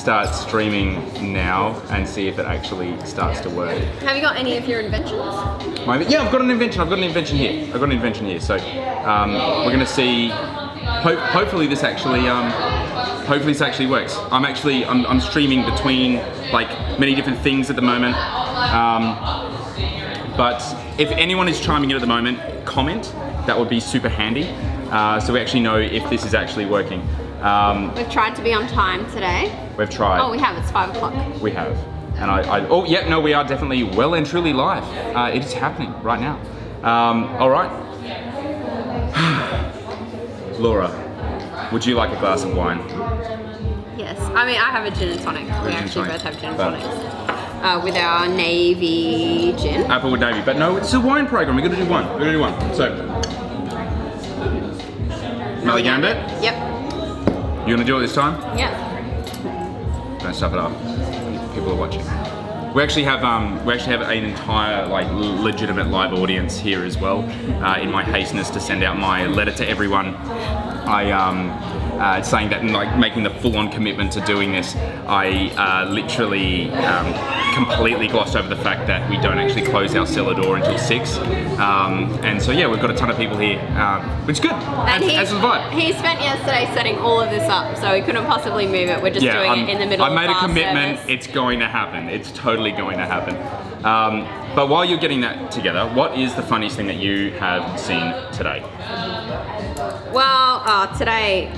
start streaming now and see if it actually starts to work. Have you got any of your inventions? Yeah, I've got an invention. Here. So we're gonna see. Hopefully this actually works. I'm streaming between like many different things at the moment. But if anyone is chiming in at the moment, comment. That would be super handy. So we actually know if this is actually working. We've tried to be on time today. We've tried. Oh, we have. It's 5 o'clock. We have. And we are definitely well and truly live. It is happening right now. All right. Laura, would you like a glass of wine? Yes. I mean, I have a gin and tonic. We actually both have gin and tonics. With our navy gin. Apple with navy. But no, it's a wine program. We're going to do one. So, Melligambit? Yep. You want to do it this time? Yeah. Don't stuff it up. People are watching. We actually have an entire like legitimate live audience here as well. In my hasteness to send out my letter to everyone, saying that like making the full-on commitment to doing this, I literally completely glossed over the fact that we don't actually close our cellar door until 6. And so yeah, we've got a ton of people here, which is good. And that's the vibe. He spent yesterday setting all of this up, so we couldn't possibly move it. We're just doing it in the middle of the I made a commitment. service. It's going to happen. It's totally going to happen. But while you're getting that together, what is the funniest thing that you have seen today? Well, today,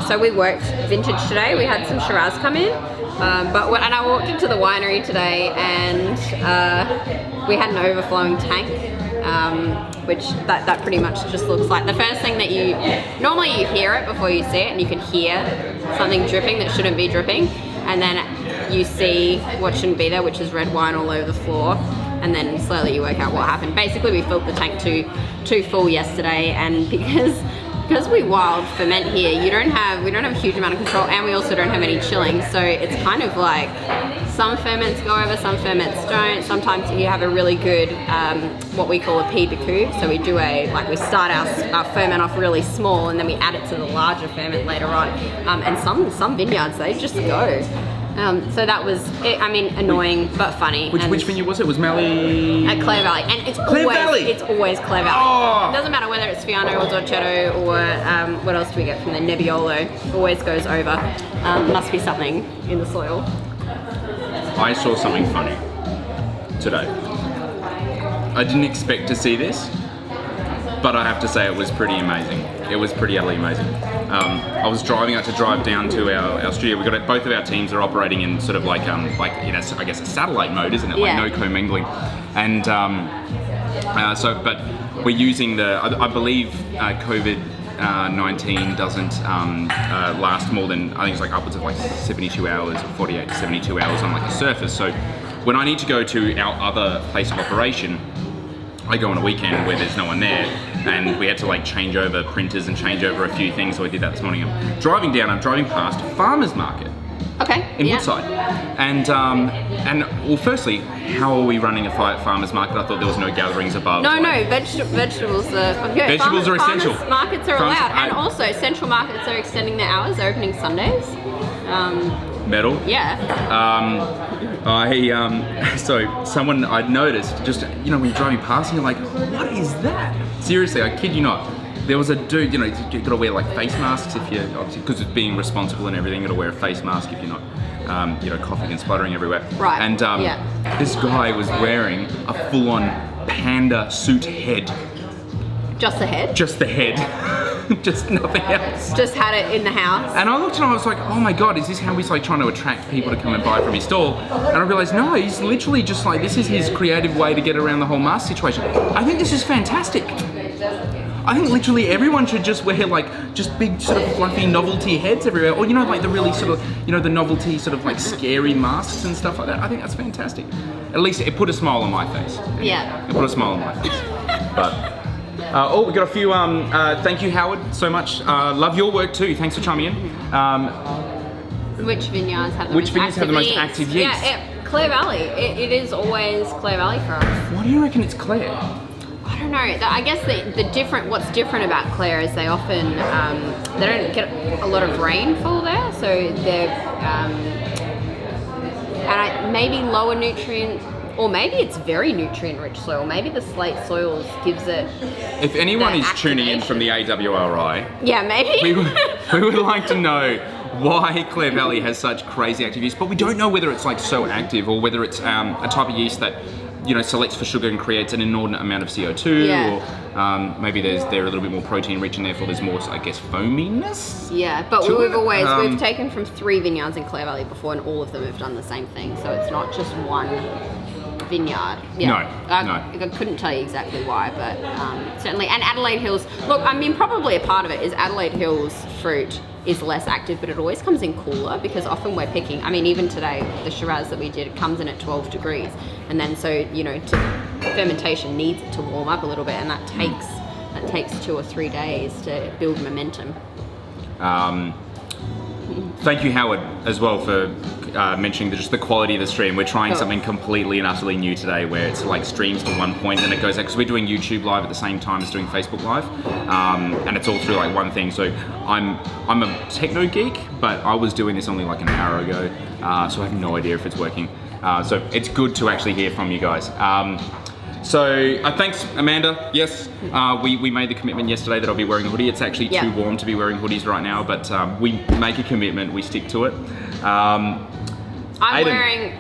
so we worked vintage today. We had some Shiraz come in, and I walked into the winery today, and we had an overflowing tank, which that pretty much just looks like the first thing that normally you hear it before you see it, and you can hear something dripping that shouldn't be dripping, and then you see what shouldn't be there, which is red wine all over the floor. And then slowly you work out what happened. Basically, we filled the tank too full yesterday, and because we wild ferment here, we don't have a huge amount of control, and we also don't have any chilling. So it's kind of like some ferments go over, some ferments don't. Sometimes you have a really good what we call a pied de coupe. So we do we start our ferment off really small, and then we add it to the larger ferment later on. And some vineyards, they just go. So that was, annoying but funny. Which vineyard was it? Was Mally? At Clare Valley, and it's always Clare Valley. Oh. It doesn't matter whether it's Fiano or Dolcetto or what else do we get from the Nebbiolo. Always goes over. Must be something in the soil. I saw something funny today. I didn't expect to see this, but I have to say it was pretty amazing. It was pretty utterly amazing. I was driving out to drive down to our studio. We got both of our teams are operating in sort of like I guess a satellite mode, isn't it? Yeah. Like no commingling. And but we're using I believe COVID-19 doesn't last more than, I think it's like upwards of like 72 hours or 48 to 72 hours on like a surface. So when I need to go to our other place of operation, I go on a weekend where there's no one there, and we had to like change over printers and change over a few things, so I did that this morning. I'm driving past a farmer's market. Okay. In Woodside. And well, firstly, how are we running a farmer's market? I thought there was no gatherings above. No, vegetables are okay. Vegetables are essential. Farmers markets are allowed, and also central markets are extending their hours. They're opening Sundays. Metal. Yeah. So someone I'd noticed, just when you're driving past and you're like, what is that? Seriously, I kid you not. There was a dude, you gotta wear like face masks if you're, obviously, because it's being responsible and everything, you gotta wear a face mask if you're not, coughing and spluttering everywhere. Right. And this guy was wearing a full-on panda suit head. Just the head? Just the head. Just nothing else. Just had it in the house. And I looked at him, I was like, oh my God, is this how he's like trying to attract people to come and buy from his stall? And I realized, no, he's literally just like, this is his creative way to get around the whole mask situation. I think this is fantastic. I think literally everyone should just wear like just big sort of fluffy novelty heads everywhere, or like the really sort of the novelty sort of like scary masks and stuff like that. I think that's fantastic. At least it put a smile on my face. Yeah. It put a smile on my face. But we got a few. Thank you, Howard, so much. Love your work too. Thanks for chiming in. Which vineyards have the most active yeast? Yeah, Clare Valley. It is always Clare Valley for us. Why do you reckon it's Clare? I don't know. I guess what's different about Clare is they often they don't get a lot of rainfall there, so they're maybe lower nutrient, or maybe it's very nutrient rich soil. Maybe the slate soils gives it. If anyone is tuning in from the AWRI, yeah, maybe we would like to know why Clare Valley has such crazy active yeast, but we don't know whether it's like so active or whether it's a type of yeast that selects for sugar and creates an inordinate amount of CO2, or maybe they're a little bit more protein rich and therefore there's more, I guess, foaminess. Yeah, but we've taken from 3 vineyards in Clare Valley before, and all of them have done the same thing. So it's not just one vineyard. Yeah. No. I couldn't tell you exactly why, but certainly. And Adelaide Hills. Look, I mean, probably a part of it is Adelaide Hills fruit is less active, but it always comes in cooler because often we're picking, I mean, even today, the Shiraz that we did comes in at 12 degrees. And then so, fermentation needs it to warm up a little bit, and that takes 2 or 3 days to build momentum. Thank you, Howard, as well, for mentioning just the quality of the stream. We're trying something completely and utterly new today, where it's like streams to one point and it goes out, because we're doing YouTube Live at the same time as doing Facebook Live, and it's all through like one thing. So I'm a techno geek, but I was doing this only like an hour ago, so I have no idea if it's working. So it's good to actually hear from you guys. So thanks, Amanda. Yes, we made the commitment yesterday that I'll be wearing a hoodie. It's actually too warm to be wearing hoodies right now, but we make a commitment, we stick to it. I'm wearing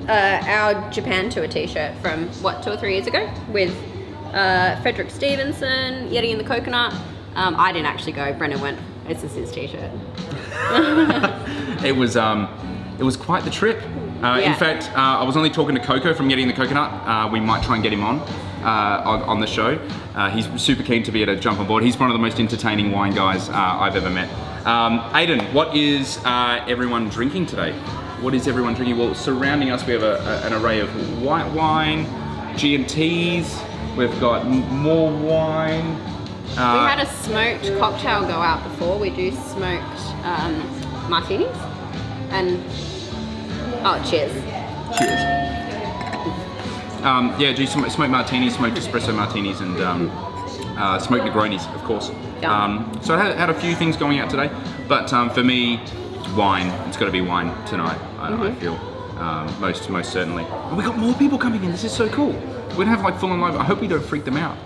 our Japan tour t-shirt from 2 or 3 years ago with Frederick Stevenson, Yeti and the Coconut. I didn't actually go, Brennan went. It's just his t-shirt. It was quite the trip. In fact, I was only talking to Coco from Getting the Coconut. We might try and get him on the show. He's super keen to be able to jump on board. He's one of the most entertaining wine guys I've ever met. Aidan, what is everyone drinking today? What is everyone drinking? Well, surrounding us we have an array of white wine, G&Ts, we've got more wine. We had a smoked cocktail go out before. We do smoked martinis. And cheers. Cheers. Do some smoked martinis, smoked espresso martinis, and smoked Negronis, of course. So I had a few things going out today, but for me, wine. It's got to be wine tonight. I feel most certainly. And we got more people coming in. This is so cool. We're gonna have like full on live. I hope we don't freak them out.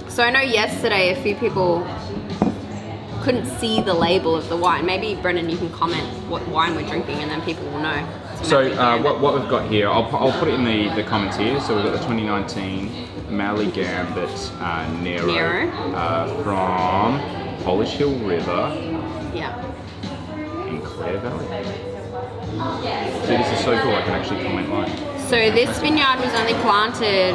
So I know yesterday a few people couldn't see the label of the wine. Maybe Brennan, you can comment what wine we're drinking, and then people will know. So what we've got here, I'll put it in the comments here. So we've got the 2019 Mallee Gambit Nero. From Polish Hill River. Yeah. In Clare Valley. So this is so cool. I can actually comment live. So this vineyard was only planted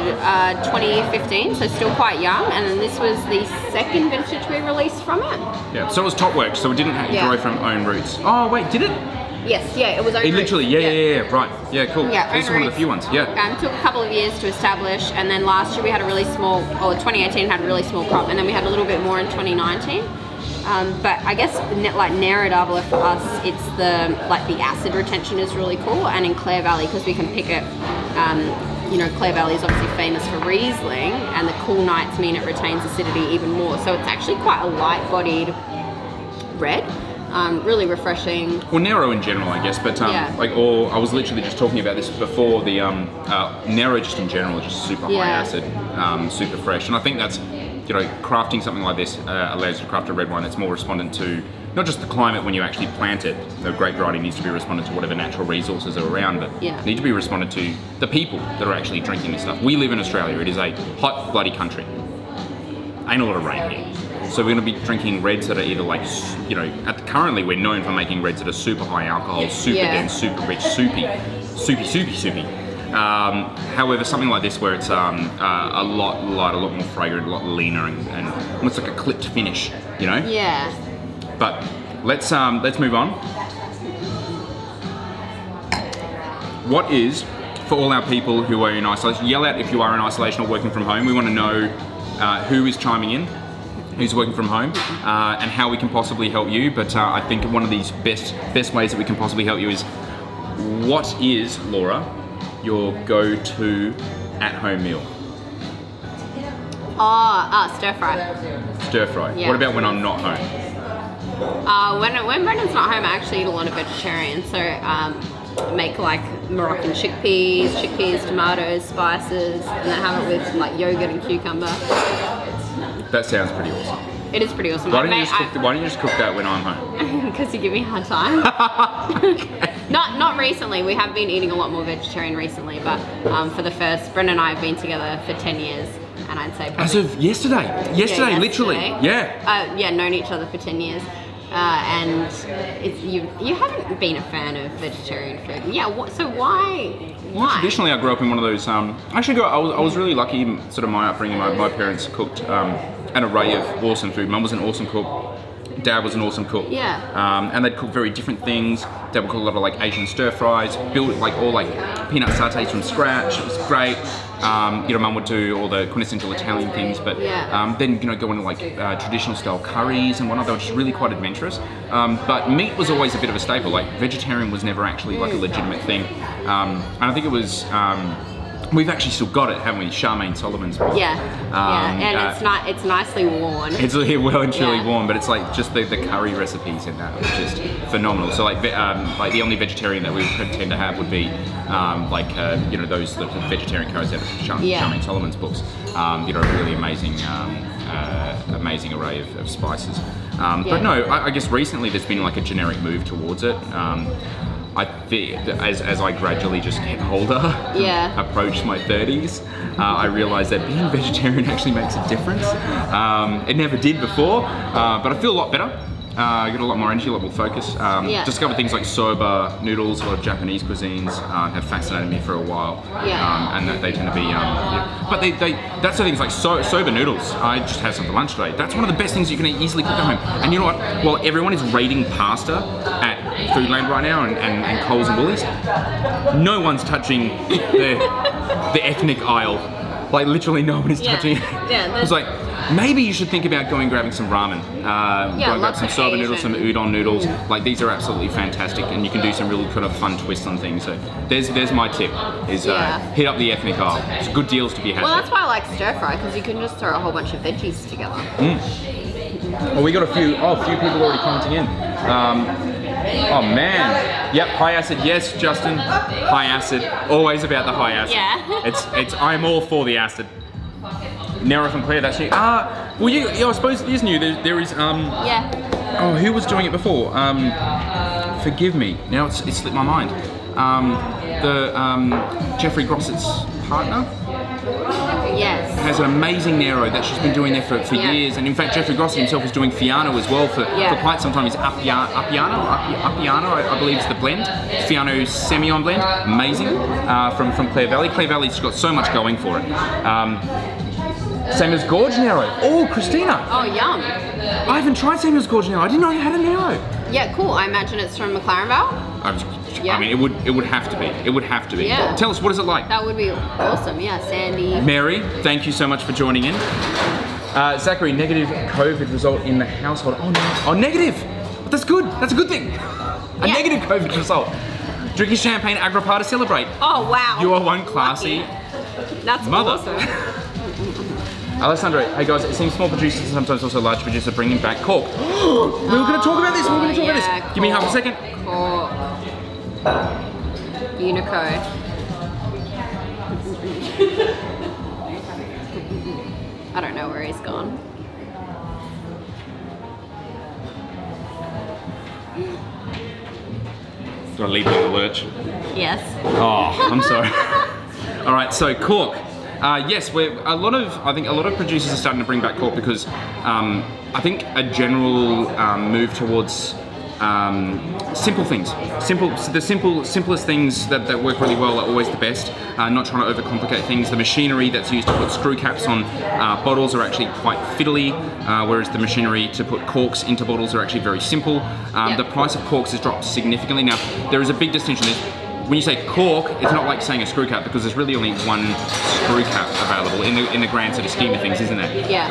2015, so still quite young, and then this was the second vintage we released from it. Yeah. So it was top work. So it didn't grow from own roots. Oh wait, did it? Yes, it was own roots. Literally, right. Yeah, cool. Yeah, this is one of the few ones, took a couple of years to establish, and then last year we had a really small, 2018 had a really small crop, and then we had a little bit more in 2019. But I guess like Nero d'Avola for us, it's the acid retention is really cool, and in Clare Valley, because we can pick it, Clare Valley is obviously famous for Riesling, and the cool nights mean it retains acidity even more. So it's actually quite a light-bodied red. Really refreshing. Well, Nero in general, I guess, but I was literally just talking about this before. The Nero just in general, just super high acid, super fresh, and I think that's crafting something like this allows you to craft a red wine that's more respondent to not just the climate when you actually plant it. The grape variety needs to be respondent to whatever natural resources are around, but need to be respondent to the people that are actually drinking this stuff. We live in Australia. It is a hot, bloody country. Ain't a lot of rain here. So we're going to be drinking reds that are either currently we're known for making reds that are super high alcohol, super dense, super rich, soupy. However, something like this where it's a lot lighter, a lot more fragrant, a lot leaner, and almost like a clipped finish, Yeah. But let's move on. What is, for all our people who are in isolation, yell out if you are in isolation or working from home. We want to know who is chiming in, who's working from home, and how we can possibly help you. But I think one of these best ways that we can possibly help you is, what is, Laura, your go-to at-home meal? Stir fry. Stir fry. Yeah. What about when I'm not home? When Brendan's not home, I actually eat a lot of vegetarian. So make like Moroccan chickpeas, tomatoes, spices, and then have it with like yogurt and cucumber. That sounds pretty awesome. It is pretty awesome. Why don't you just cook that when I'm home? Because you give me a hard time. Okay. Not recently. We have been eating a lot more vegetarian recently, but for the first, Brendan and I have been together for 10 years, and I'd say probably... As of yesterday. Yesterday, literally. Yeah. Known each other for 10 years. And you haven't been a fan of vegetarian food. Yeah, so why? Traditionally, I grew up in one of those. I was really lucky. Sort of my upbringing. My parents cooked an array of awesome food. Mum was an awesome cook. Dad was an awesome cook. Yeah. And they'd cook very different things. Dad would cook a lot of like Asian stir fries, build like all like peanut satay from scratch. It was great. Mum would do all the quintessential Italian things, but then go into like traditional style curries and whatnot. They were just really quite adventurous. But meat was always a bit of a staple. Like vegetarian was never actually like a legitimate thing. And I think it was. We've actually still got it, haven't we? Charmaine Solomon's book. And it's nicely worn. It's well and truly worn, but it's like just the curry recipes in that are just phenomenal. So like the only vegetarian that we would tend to have would be those the vegetarian curries out of Charmaine Solomon's books. Really amazing array of spices. But no, I guess recently there's been like a generic move towards it. I think as I gradually just get older, approach my 30s, I realised that being vegetarian actually makes a difference. It never did before, but I feel a lot better. I get a lot more energy, a lot more focus. Discovered things like soba noodles, a lot of Japanese cuisines have fascinated me for a while. And that they tend to be, but that's the things like soba noodles. I just had some for lunch today. That's one of the best things you can easily cook at home. And you know what? While everyone is raiding pasta at Foodland right now and Coles and Woolies, no one's touching the ethnic aisle. Like literally no one is touching it. It's like, maybe you should think about going and grabbing some ramen. Go and grab some soba noodles, some udon noodles. Like these are absolutely fantastic, and you can do some really kind of fun twists on things. So there's my tip: is hit up the ethnic aisle. It's good deals to be had. Well, that's why I like stir fry, because you can just throw a whole bunch of veggies together. Well, we got a few people already commenting in. Oh man. Yep, high acid, yes, Justin. High acid, always about the high acid. It's I'm all for the acid. Nero from Claire, that's new. I suppose it is new. There is oh, who was doing it before? Forgive me. Now it's slipped my mind. Jeffrey Grossett's partner. Yes. Has an amazing Nero that she's been doing there for years, and in fact Jeffrey Grossett himself was doing Fiano as well for quite some time. He's Appiano, I believe is the blend. Fiano Semillon blend, amazing, from Clare Valley. Clare Valley's got so much going for it. Same as Gorge Nero. Oh, Christina. Oh, yum. I haven't tried Samuel's Gorge Nero. I didn't know you had a Nero. Yeah, cool. I imagine it's from McLaren Vale. I mean, it would have to be. It would have to be. Yeah. Tell us, what is it like? That would be awesome. Yeah, Sandy. Mary, thank you so much for joining in. Zachary, negative COVID result in the household. Oh no. Oh, negative. But that's good. That's a good thing. A negative COVID result. Drinking champagne Agrippa to celebrate. Oh wow. You are one classy That's mother. Awesome. Alessandro, hey guys, it seems small producers and sometimes also large producers are bringing back cork. We were going to talk about this. Cork. Give me half a second. Cork. Unico. I don't know where he's gone. Did I leave you in the lurch? Yes. Oh, I'm sorry. All right, so cork. Yes, I think a lot of producers are starting to bring back cork because I think a general move towards simple things. The simplest things that work really well are always the best. Not trying to overcomplicate things. The machinery that's used to put screw caps on bottles are actually quite fiddly, whereas the machinery to put corks into bottles are actually very simple. The price of corks has dropped significantly. Now, there is a big distinction. When you say cork, it's not like saying a screw cap because there's really only one screw cap available in the grand sort of scheme of things, isn't there? Yeah.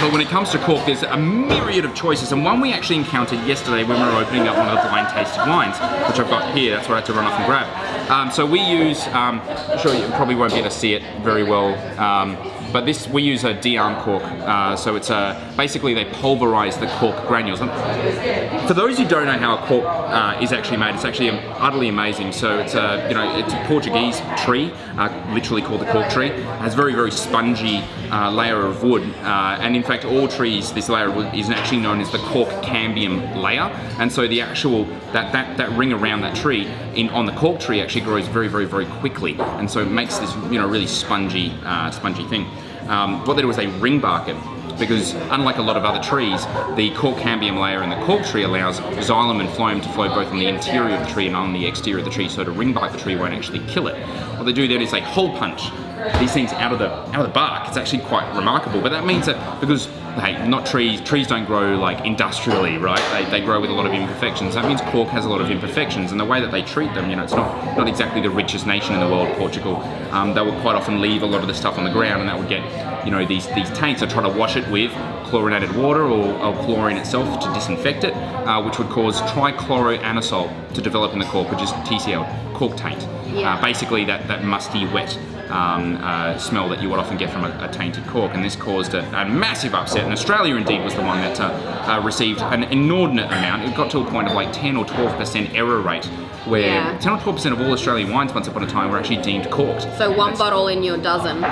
But when it comes to cork, there's a myriad of choices, and one we actually encountered yesterday when we were opening up one of the blind tasted wines, which I've got here. That's what I had to run off and grab. So we use, I'm sure you probably won't be able to see it very well. but this, we use a de-arm cork, so it's basically they pulverize the cork granules. And for those who don't know how a cork is actually made, it's actually utterly amazing. So it's it's a Portuguese tree, literally called the cork tree. It has very, very spongy layer of wood, and in fact all trees, this layer of wood is actually known as the cork cambium layer, and so the actual that ring around that tree on the cork tree actually grows very, very, very quickly, and so it makes this really spongy thing. What they do is they ring bark it, because unlike a lot of other trees, the cork cambium layer in the cork tree allows xylem and phloem to flow both on the interior of the tree and on the exterior of the tree, so to ring bark the tree won't actually kill it. What they do then is they hole punch these things out of the bark. It's actually quite remarkable, but that means that because trees don't grow like industrially, right? They grow with a lot of imperfections. That means cork has a lot of imperfections, and the way that they treat them, it's not exactly the richest nation in the world, Portugal. They would quite often leave a lot of the stuff on the ground, and that would get these taints. They try to wash it with chlorinated water or chlorine itself to disinfect it, which would cause trichloroanisole to develop in the cork, which is TCL, cork taint. Basically that musty, wet smell that you would often get from a tainted cork, and this caused a massive upset. And Australia indeed was the one that received an inordinate amount. It got to a point of like 10 or 12% error rate, where 10 or 12% of all Australian wines once upon a time were actually deemed corked. So one bottle in your dozen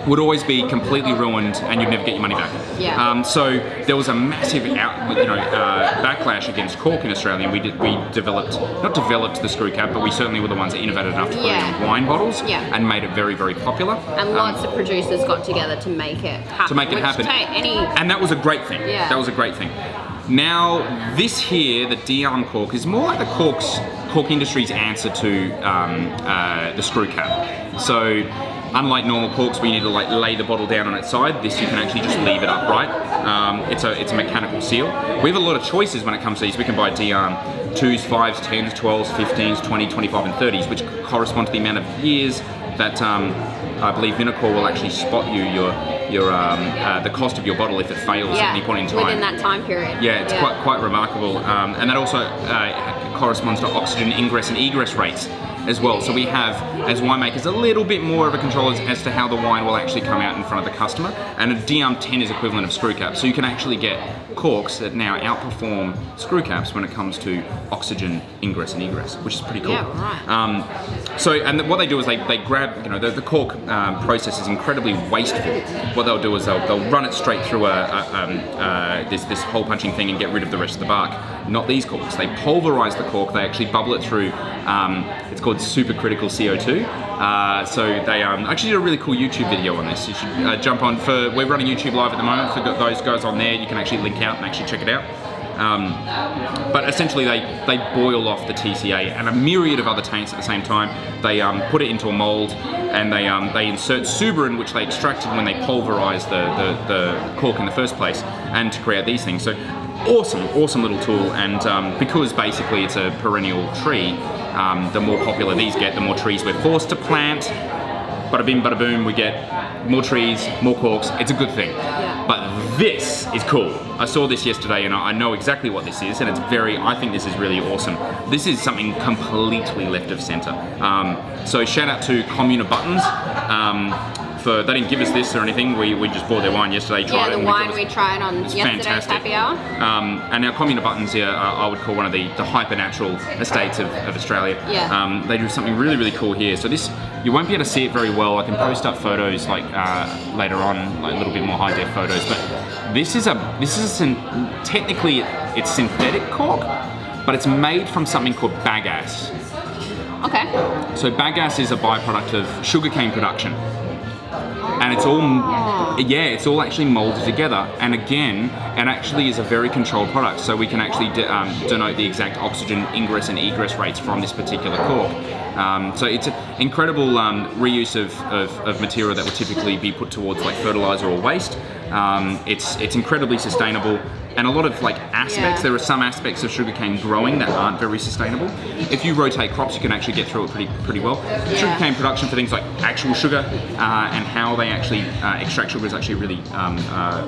would always be completely ruined, and you'd never get your money back. So there was a massive backlash against cork in Australia, and we not developed the screw cap, but we certainly were the ones that innovated enough to put it in wine bottles and made it very, very popular. And lots of producers got together to make it happen. And that was a great thing. That was a great thing. Now, this here, the de-arm cork, is more like the cork industry's answer to the screw cap. So, unlike normal corks where you need to lay the bottle down on its side, this you can actually just leave it upright. It's a mechanical seal. We have a lot of choices when it comes to these. We can buy de-arm 2s, 5s, 10s, 12s, 15s, 20, 25 and 30s, which correspond to the amount of years that I believe Unico will actually spot you the cost of your bottle if it fails at any point in time. Within that time period. It's quite remarkable, and that also corresponds to oxygen ingress and egress rates as well. So we have, as winemakers, a little bit more of a control as to how the wine will actually come out in front of the customer, and a de-arm 10 is equivalent of screw caps. So you can actually get corks that now outperform screw caps when it comes to oxygen ingress and egress, which is pretty cool. And what they do is they grab, the cork process is incredibly wasteful. What they'll do is they'll run it straight through this hole punching thing and get rid of the rest of the bark. Not these corks. They pulverize the cork. They actually bubble it through. It's called supercritical CO2. So they actually did a really cool YouTube video on this. You should jump on. We're running YouTube live at the moment. For those guys on there, you can actually link out and actually check it out. But essentially they boil off the TCA and a myriad of other taints at the same time. They put it into a mold, and they insert suberin, which they extracted when they pulverized the cork in the first place, and to create these things. So awesome little tool, and because basically it's a perennial tree, the more popular these get, the more trees we're forced to plant. Bada bing, bada boom, we get more trees, more corks. It's a good thing. But this is cool. I saw this yesterday, and I know exactly what this is, and I think this is really awesome. This is something completely left of center. So shout out to Communa Buttons. They didn't give us this or anything. We just bought their wine yesterday. Tried it. The wine we tried on yesterday's happy hour. And now Communa Buttons I would call one of the hyper-natural estates of Australia. They do something really, really cool here. So this, you won't be able to see it very well. I can post up photos later on, a little bit more high-def photos. But this is technically it's synthetic cork, but it's made from something called bagasse. Okay. So bagasse is a byproduct of sugarcane production. And it's all actually molded together. And again, it actually is a very controlled product. So we can actually denote the exact oxygen ingress and egress rates from this particular cork. So it's an incredible reuse of material that would typically be put towards like fertilizer or waste. It's incredibly sustainable. and a lot of like aspects. Yeah. There are some aspects of sugarcane growing that aren't very sustainable. If you rotate crops, you can actually get through it pretty well. Sugarcane production for things like actual sugar and how they actually extract sugar is actually really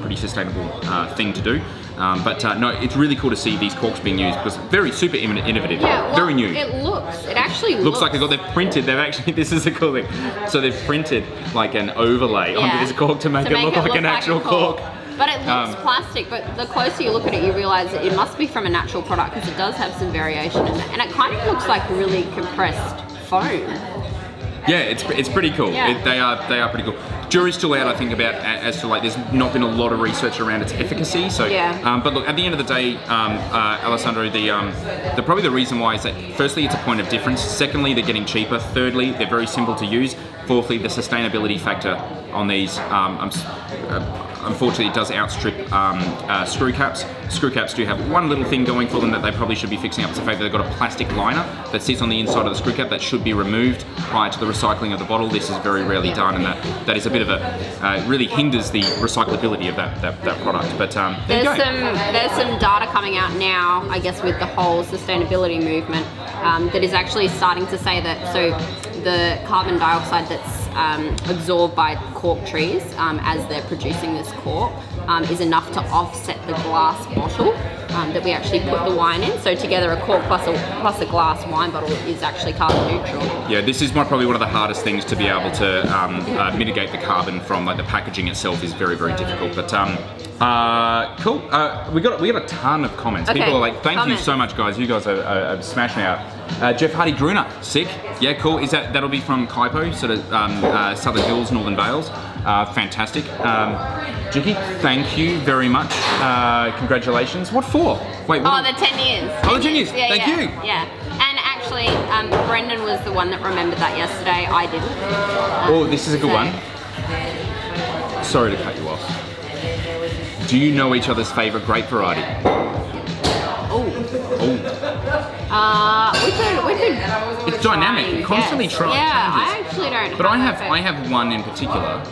pretty sustainable thing to do. No, it's really cool to see these corks being used because very super innovative, very new. It actually looks like they've printed. They've actually, this is a cool thing. So they've printed like an overlay onto this cork to make it look like an actual cork. But it looks plastic, but the closer you look at it, you realise that it must be from a natural product because it does have some variation in it. And it kind of looks like really compressed foam. Yeah, it's pretty cool. Yeah. They are pretty cool. Jury's still out, I think, about as to like there's not been a lot of research around its efficacy. So, but look, at the end of the day, Alessandro, the probably the reason why is that firstly it's a point of difference. Secondly, they're getting cheaper. Thirdly, they're very simple to use. Fourthly, the sustainability factor on these. Unfortunately, it does outstrip screw caps. Screw caps do have one little thing going for them that they probably should be fixing up. It's the fact that they've got a plastic liner that sits on the inside of the screw cap that should be removed prior to the recycling of the bottle. This is very rarely done, and that is a bit of a really hinders the recyclability of that product. But there's some data coming out now, I guess, with the whole sustainability movement that is actually starting to say that the carbon dioxide that's absorbed by cork trees as they're producing this cork is enough to offset the glass bottle that we actually put the wine in. So together a cork plus a glass wine bottle is actually carbon neutral. Yeah, this is probably one of the hardest things to be able to mitigate the carbon from. Like the packaging itself is very, very difficult. But cool. We got a ton of comments. Okay. People are like, thank you so much, guys. You guys are smashing out. Jeff Hardy Gruner, sick. Yeah, cool. That'll be from Kaipo, sort of Southern Hills, Northern Vales. Fantastic. Jicky, thank you very much. Congratulations. What for? Wait. The 10 years. Oh, the 10 years. Yeah, thank you. Yeah. And actually, Brendan was the one that remembered that yesterday. I didn't. This is a good one. Sorry to cut you off. Do you know each other's favourite grape variety? We could. It's dynamic. Constantly try. Yeah, I actually don't. But I have one in particular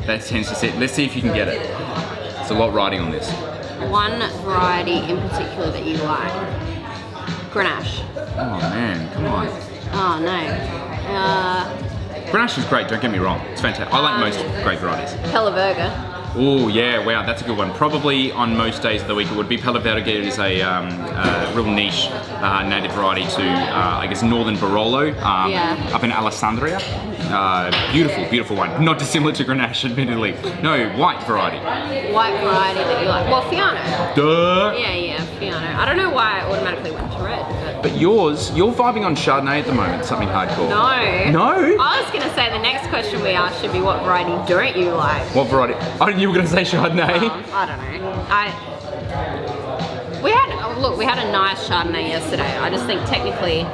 that tends to sit. Let's see if you can get it. There's a lot riding on this. One variety in particular that you like. Grenache. Oh man, come on. Oh no. Grenache is great. Don't get me wrong. It's fantastic. I like most grape varieties. Pelaverga. Oh yeah, wow, that's a good one. Probably on most days of the week it would be. Pelaverga is a real niche native variety to, I guess, northern Barolo up in Alessandria. Beautiful wine. Not dissimilar to Grenache, admittedly. No, white variety. White variety that you like. Well, Fiano. Duh. Yeah, Fiano. I don't know why I automatically went to red. But you're vibing on Chardonnay at the moment, something hardcore. No? I was going to say the next question we asked should be what variety don't you like? What variety? I knew you were going to say Chardonnay. I don't know. We had a nice Chardonnay yesterday. I just think technically,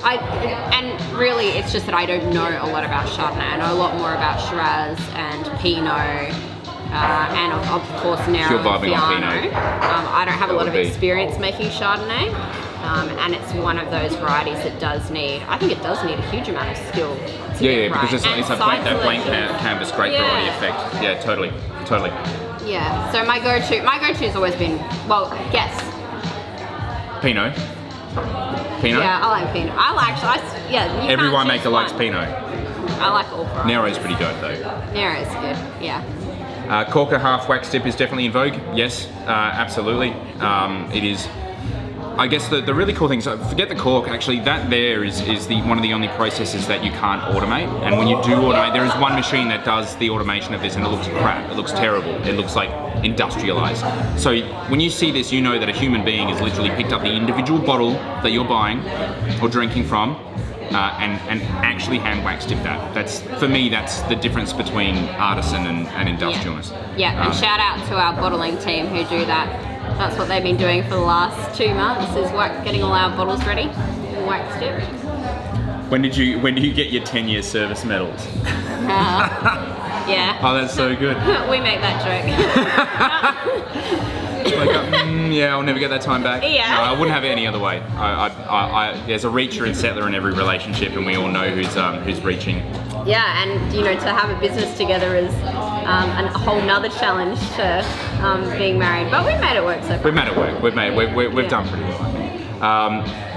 and really it's just that I don't know a lot about Chardonnay. I know a lot more about Shiraz and Pinot. And of course Nero and Fiano. I don't have a lot of experience making Chardonnay, and it's one of those varieties that does need, I think it does need a huge amount of skill to get right. Because it's that blank canvas grape variety effect. Yeah, totally. Yeah, so my go-to's always been, well, guess. Pinot? Yeah, I like Pinot. Every winemaker likes Pinot. I like all varieties. Nero's pretty good though. Nero's good, yeah. Corker half wax dip is definitely in vogue. Yes, absolutely. It is. I guess the really cool thing, so forget the cork, actually that there is one of the only processes that you can't automate. And when you do automate, there is one machine that does the automation of this and it looks crap, it looks terrible, it looks like industrialized. So when you see this, you know that a human being has literally picked up the individual bottle that you're buying or drinking from and actually hand wax dip that. That's, for me, that's the difference between artisan and industrialness. Yeah, and shout out to our bottling team who do that. That's what they've been doing for the last 2 months, is getting all our bottles ready and wax dip. When do you get your 10-year service medals? Yeah. Oh, that's so good. We make that joke. I'll never get that time back. Yeah. No, I wouldn't have it any other way. There's a reacher and settler in every relationship, and we all know who's reaching Yeah, and you know, to have a business together is a whole nother challenge to being married. But we've made it work so far. We've made it work. We've done pretty well, I think.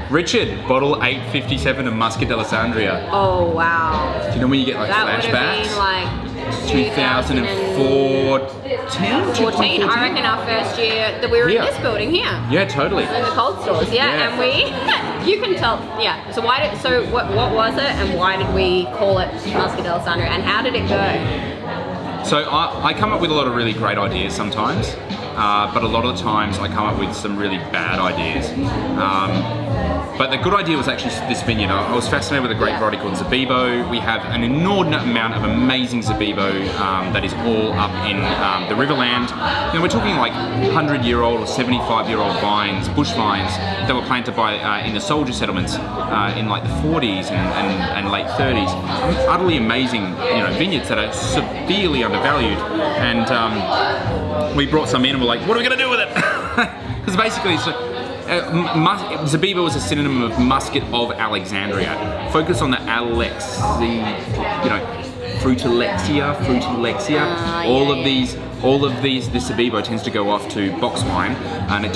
Richard, bottle 857 of Muscat d'Alessandria. Oh wow! Do you know when you get like that flashbacks? That would have been like 2014. I reckon our first year that we were in this building here. Yeah, totally. In the cold stores, and we, you can tell, So what was it, and why did we call it Muscat d'Alessandria, and how did it go? So I come up with a lot of really great ideas sometimes, but a lot of the times I come up with some really bad ideas. But the good idea was actually this vineyard. I was fascinated with a great variety called Zabibo. We have an inordinate amount of amazing Zabibo that is all up in the Riverland. You know, we're talking like 100-year-old or 75-year-old vines, bush vines, that were planted by in the soldier settlements in like the 40s and late 30s. Utterly amazing, vineyards that are severely undervalued. And we brought some in and we're like, what are we going to do with it? Because basically, Zabibo was a synonym of Muscat of Alexandria. Focus on the Frutilexia. All of these, this Zabibo tends to go off to box wine, and it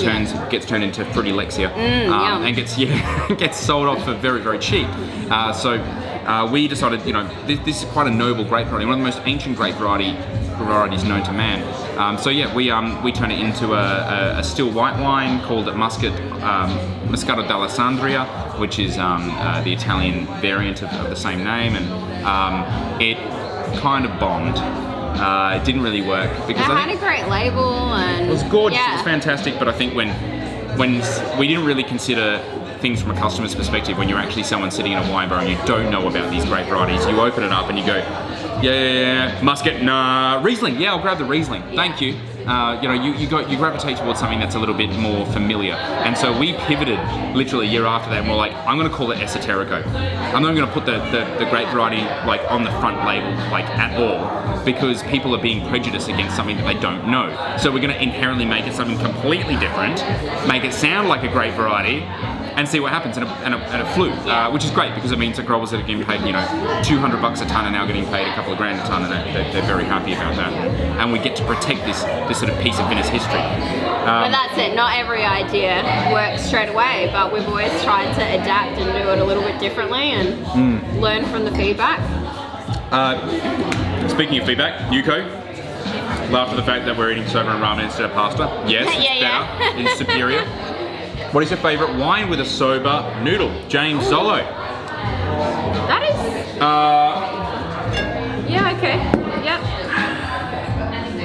gets turned into Frutilexia, and gets sold off for very, very cheap. So we decided, this is quite a noble grape variety, one of the most ancient grape varieties known to man. We turn it into a still white wine called Moscato d'Alessandria, which is the Italian variant of the same name, and it kind of bombed. It didn't really work because it had a great label, and it was gorgeous. It was fantastic, but I think when we didn't really consider things from a customer's perspective, when you're actually someone sitting in a wine bar and you don't know about these grape varieties, you open it up and you go, Muscat, nah, Riesling, I'll grab the Riesling, thank you. You gravitate towards something that's a little bit more familiar. And so we pivoted literally a year after that, and we're like, I'm going to call it Esoterico. I'm not going to put the grape variety like on the front label like at all, because people are being prejudiced against something that they don't know. So we're going to inherently make it something completely different, make it sound like a grape variety, and see what happens, and it flew, which is great because it means that growers that are getting paid, $200 a ton are now getting paid a couple of grand a ton, and they're very happy about that. And we get to protect this sort of piece of Venice history. But that's it. Not every idea works straight away, but we've always tried to adapt and do it a little bit differently and learn from the feedback. Speaking of feedback, Unico, laugh at the fact that we're eating soba and ramen instead of pasta. Yes, it's better. It's superior. What is your favourite wine with a soba noodle? James Zelo. That is... okay. Yep.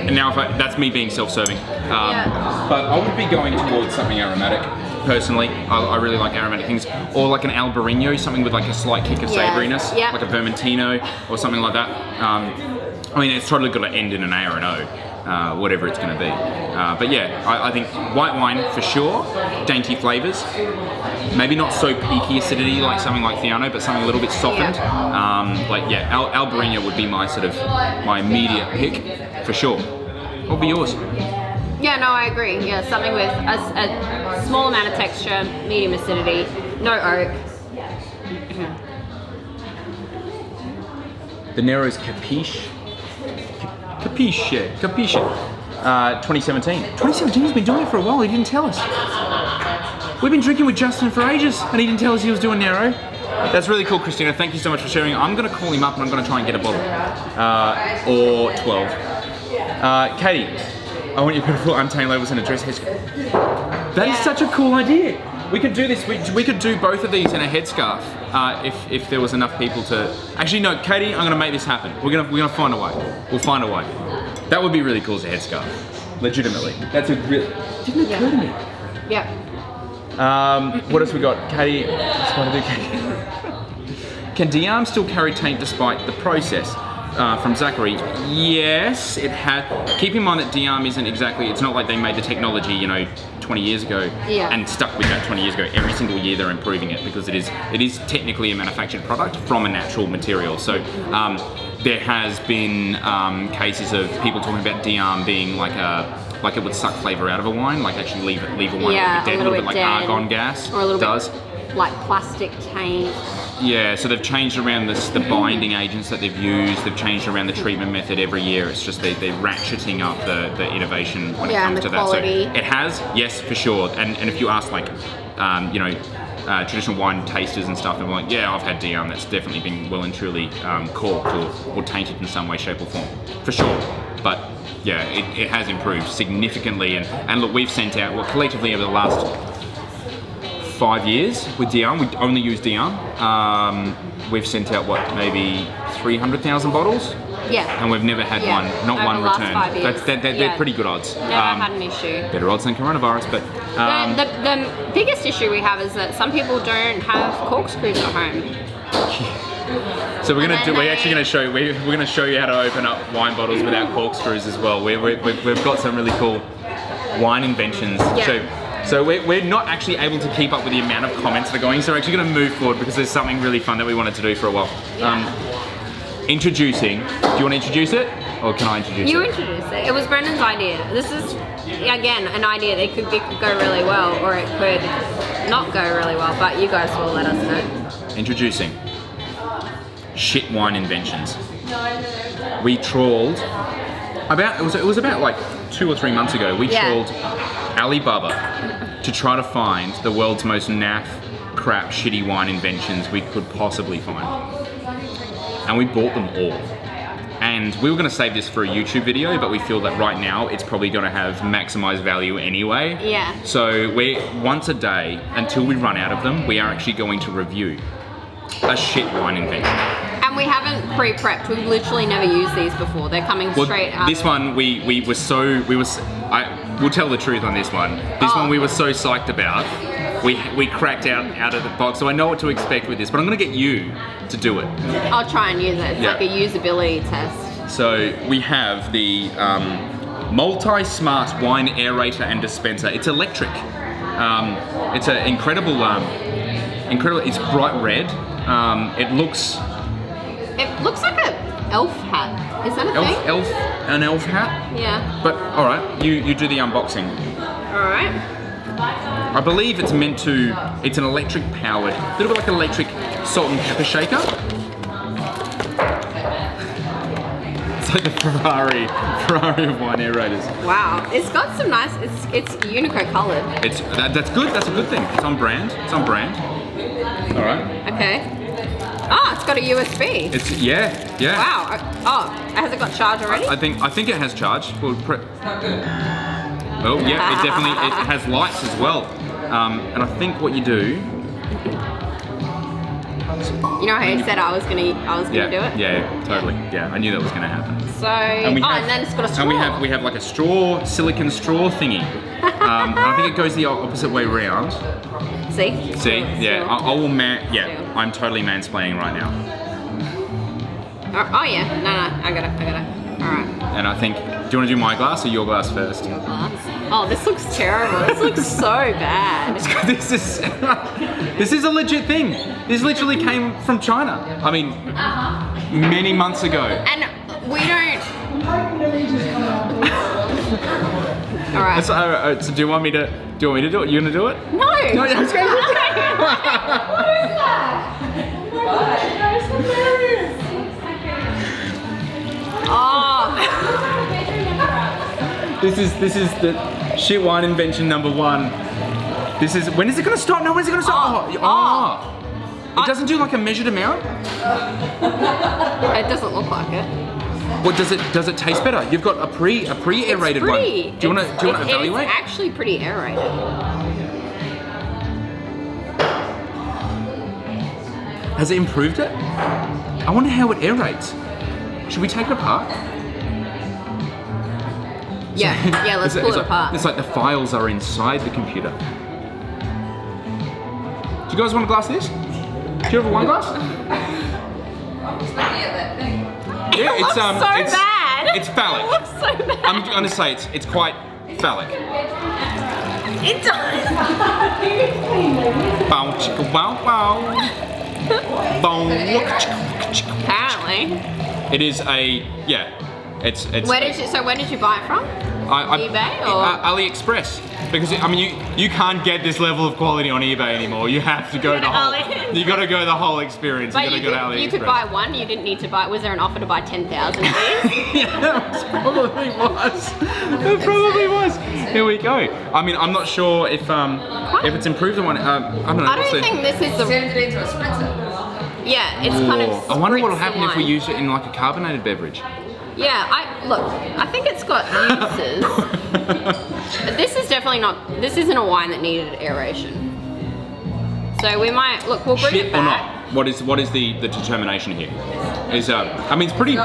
And now that's me being self-serving. But I would be going towards something aromatic, personally. I really like aromatic things. Or like an Albarino, something with like a slight kick of savouriness. Yep. Like a Vermentino or something like that. It's totally got to end in an A&O, whatever it's going to be. I think white wine for sure, dainty flavours, maybe not so peaky acidity like something like Fiano, but something a little bit softened. Albarino would be my immediate pick for sure. What would be yours? Yeah, no, I agree. Yeah, something with a small amount of texture, medium acidity, no oak. The Nero's Capiche. 2017. 2017, he's been doing it for a while, he didn't tell us. We've been drinking with Justin for ages and he didn't tell us he was doing Nero. That's really cool, Christina. Thank you so much for sharing. I'm going to call him up and I'm going to try and get a bottle. Or 12. Katie, I want you to put full untamed labels and address headscarf. That is such a cool idea. We could do this. We could do both of these in a headscarf if there was enough people to. Actually, no, Katie, I'm going to make this happen. We're gonna find a way. We'll find a way. That would be really cool as a headscarf. Legitimately. That's a real. Didn't occur to me. Yeah. What else we got? Katie, can Diam still carry taint despite the process? From Zachary, yes, it had. Keep in mind that Diam isn't exactly. It's not like they made the technology, 20 years ago, and stuck with that 20 years ago. Every single year they're improving it because it is technically a manufactured product from a natural material. So there has been cases of people talking about Diam being like it would suck flavour out of a wine, like actually leave a wine a little bit dead, a little bit like dead, argon gas or a little does. bit like plastic taint. Yeah, so they've changed around the binding agents that they've used. They've changed around the treatment method every year. It's just they're ratcheting up the innovation when it comes to that. Quality. So it has, yes, for sure. And if you ask like, you know, traditional wine tasters and stuff, they're like, yeah, I've had Dion. That's definitely been well and truly corked or tainted in some way, shape, or form, for sure. But yeah, it has improved significantly. And look, we've sent out, well, collectively over the last 5 years with Dion, we only use Dion. We've sent out what, maybe 300,000 bottles? Yeah. And we've never had Yeah. one, not Over one the last return. 5 years. They're pretty good odds. Never had an issue. Better odds than coronavirus, but The biggest issue we have is that some people don't have corkscrews at home. so we're actually going to show you how to open up wine bottles without corkscrews as well. We've got some really cool wine inventions. Yeah. So we're not actually able to keep up with the amount of comments that are going. So we're actually going to move forward because there's something really fun that we wanted to do for a while. Introducing. Do you want to introduce it, or can I introduce it? You introduced it. It was Brendan's idea. This is, again, an idea that it could go really well, or it could not go really well, but you guys will let us know. Introducing shit wine inventions. We trawled it was about like 2 or 3 months ago. We trawled Alibaba to try to find the world's most naff, crap, shitty wine inventions we could possibly find. And we bought them all. And we were going to save this for a YouTube video, but we feel that right now it's probably going to have maximized value anyway. Yeah. So once a day, until we run out of them, we are actually going to review a shit wine invention. And we haven't pre-prepped. We've literally never used these before. They're coming straight out. This one we'll tell the truth on this one. This one we were so psyched about. We cracked out of the box, so I know what to expect with this, but I'm going to get you to do it. I'll try and use it. It's like a usability test. So we have the multi-smart wine aerator and dispenser. It's electric. It's an incredible, it's bright red. It looks like an elf hat. Is that a thing? An elf hat? Yeah. But all right, you do the unboxing. All right. I believe it's meant to, it's an electric powered, a little bit like an electric salt and pepper shaker. It's like the Ferrari of wine aerators. Wow, it's got some nice, it's Unico coloured. That's good, that's a good thing. It's on brand, All right. Okay. Oh, it's got a USB. Yeah. Wow. Oh, has it got charge already? I think it has charge. Oh yeah, it has lights as well. And I think what you do. You know how you said I was gonna do it? Yeah, totally. Yeah, I knew that was gonna happen. So, and then it's got a straw. And we have like a silicon straw thingy. And I think it goes the opposite way around. See, yeah. I'm totally mansplaining right now. Oh yeah, no, I got it. All right. And I think, do you want to do my glass or your glass first? Your glass. Oh, this looks terrible. This looks so bad. This is a legit thing. This literally came from China. I mean, many months ago. And we don't. All right. So do you want me to do it? You're gonna do it? No. No, I was going to do it. What is that? That is hilarious. Oh. This is the shit wine invention number 1. This is, when is it gonna stop? No, when is it gonna stop? It doesn't do like a measured amount? It doesn't look like it. What does it taste better? You've got a pre-aerated one. Do you want to evaluate? It's actually pretty aerated. Has it improved it? I wonder how it aerates. Should we take it apart? Yeah, let's pull it apart. It's like the files are inside the computer. Do you guys want a glass of this? Do you have a wine glass? I'm just looking at that thing. Yeah, it looks so bad. It's phallic. It looks so bad. I'm gonna say it's quite phallic. It does. Bow chicka wow wow. Bow waka chicka chicka. Apparently. It is a It's Where did you buy it from? eBay or AliExpress, because I mean you can't get this level of quality on eBay anymore. You have to go the whole. You got to go the whole experience. But you got to go to AliExpress. You could buy one. You didn't need to buy. Was there an offer to buy 10,000 of these? Yeah, it probably was. It probably was. Here we go. I mean, I'm not sure if it's improved on one. I don't know. I don't think this is the. Turned it into a spritzer. Yeah, it's kind of. I wonder what'll spritz happen if we wine. use it in like a carbonated beverage. Yeah, I think it's got uses. This is definitely not. This isn't a wine that needed aeration. So we might look. We'll bring Shit it or back. not? What is the determination here? Is I mean, it's pretty.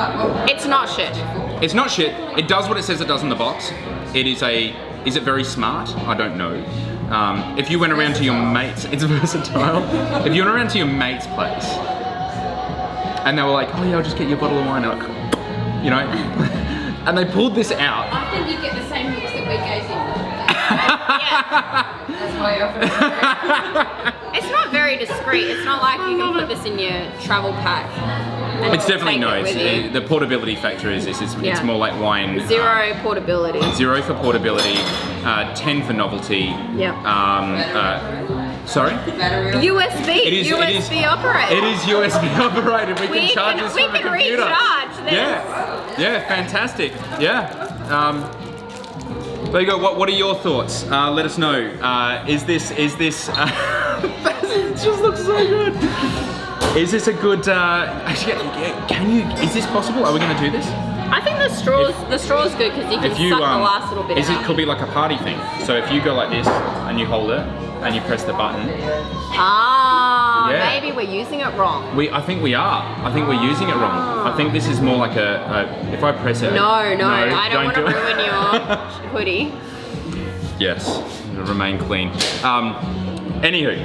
It's not shit. It's not shit. It does what it says it does in the box. It is a. Is it very smart? I don't know. If you went around to your mates, it's versatile. If you went around to your mate's place, and they were like, "Oh yeah, I'll just get you a bottle of wine," like, you know, and they pulled this out. I think you get the same looks that we gave you. That's why I offered it. It's not very discreet. It's not like you can put this in your travel pack. And It's definitely take no. it with you. The portability factor is this. It's Yeah. more like wine. Zero portability. 0 for portability, 10 for novelty. Yep. Sorry? USB. It is USB operated. It is USB operated. We can charge this we from the can computer. recharge this. Yeah, fantastic. Yeah. There you go. What are your thoughts? Let us know. Is this? It just looks so good. Is this a good? Actually, Is this possible? Are we going to do this? I think the straw's good because you can suck the last little bit It out. could be like a party thing. So if you go like this and you hold it and you press the button. Ah, Yeah. maybe we're using it wrong. I think we are. I think we're using it wrong. I think this is more like if I press it. No, I don't want to do it. ruin your hoodie. Yes, it'll remain clean. Anywho.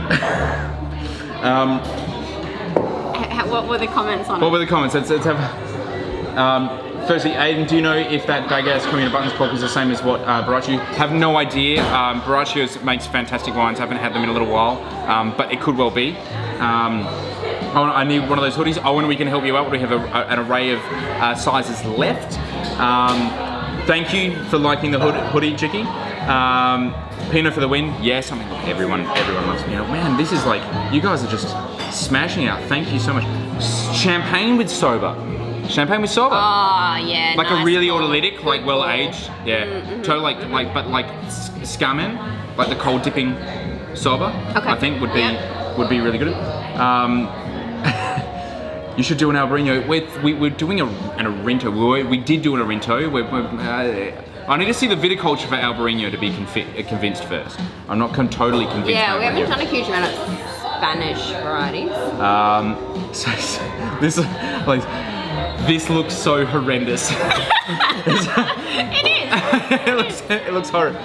What were the comments on What it? were the comments? Let's have. Firstly, Aiden, do you know if that baguette's coming in a buttons box is the same as what Baraccio? Have no idea. Baraccio makes fantastic wines. Haven't had them in a little while, but it could well be. I need one of those hoodies. Owen, we can help you out. We have an array of sizes left. Thank you for liking the hoodie, Chicky. Pinot for the win. Yes, I mean, look, everyone loves Pinot. Man, this is like, you guys are just smashing out. Thank you so much. Champagne with soba. Champagne with soba. Oh yeah, Like nice a really call. autolytic, like well aged. Yeah. Totally like scamen, like the cold dipping soba. Okay. I think would be really good. You should do an Albarino. We're doing an Arinto. We did do an Arinto. I need to see the viticulture for Albarino to be convinced first. I'm not totally convinced. Yeah, we haven't Albarino. done a huge amount of Spanish varieties. This looks so horrendous. It looks horrible.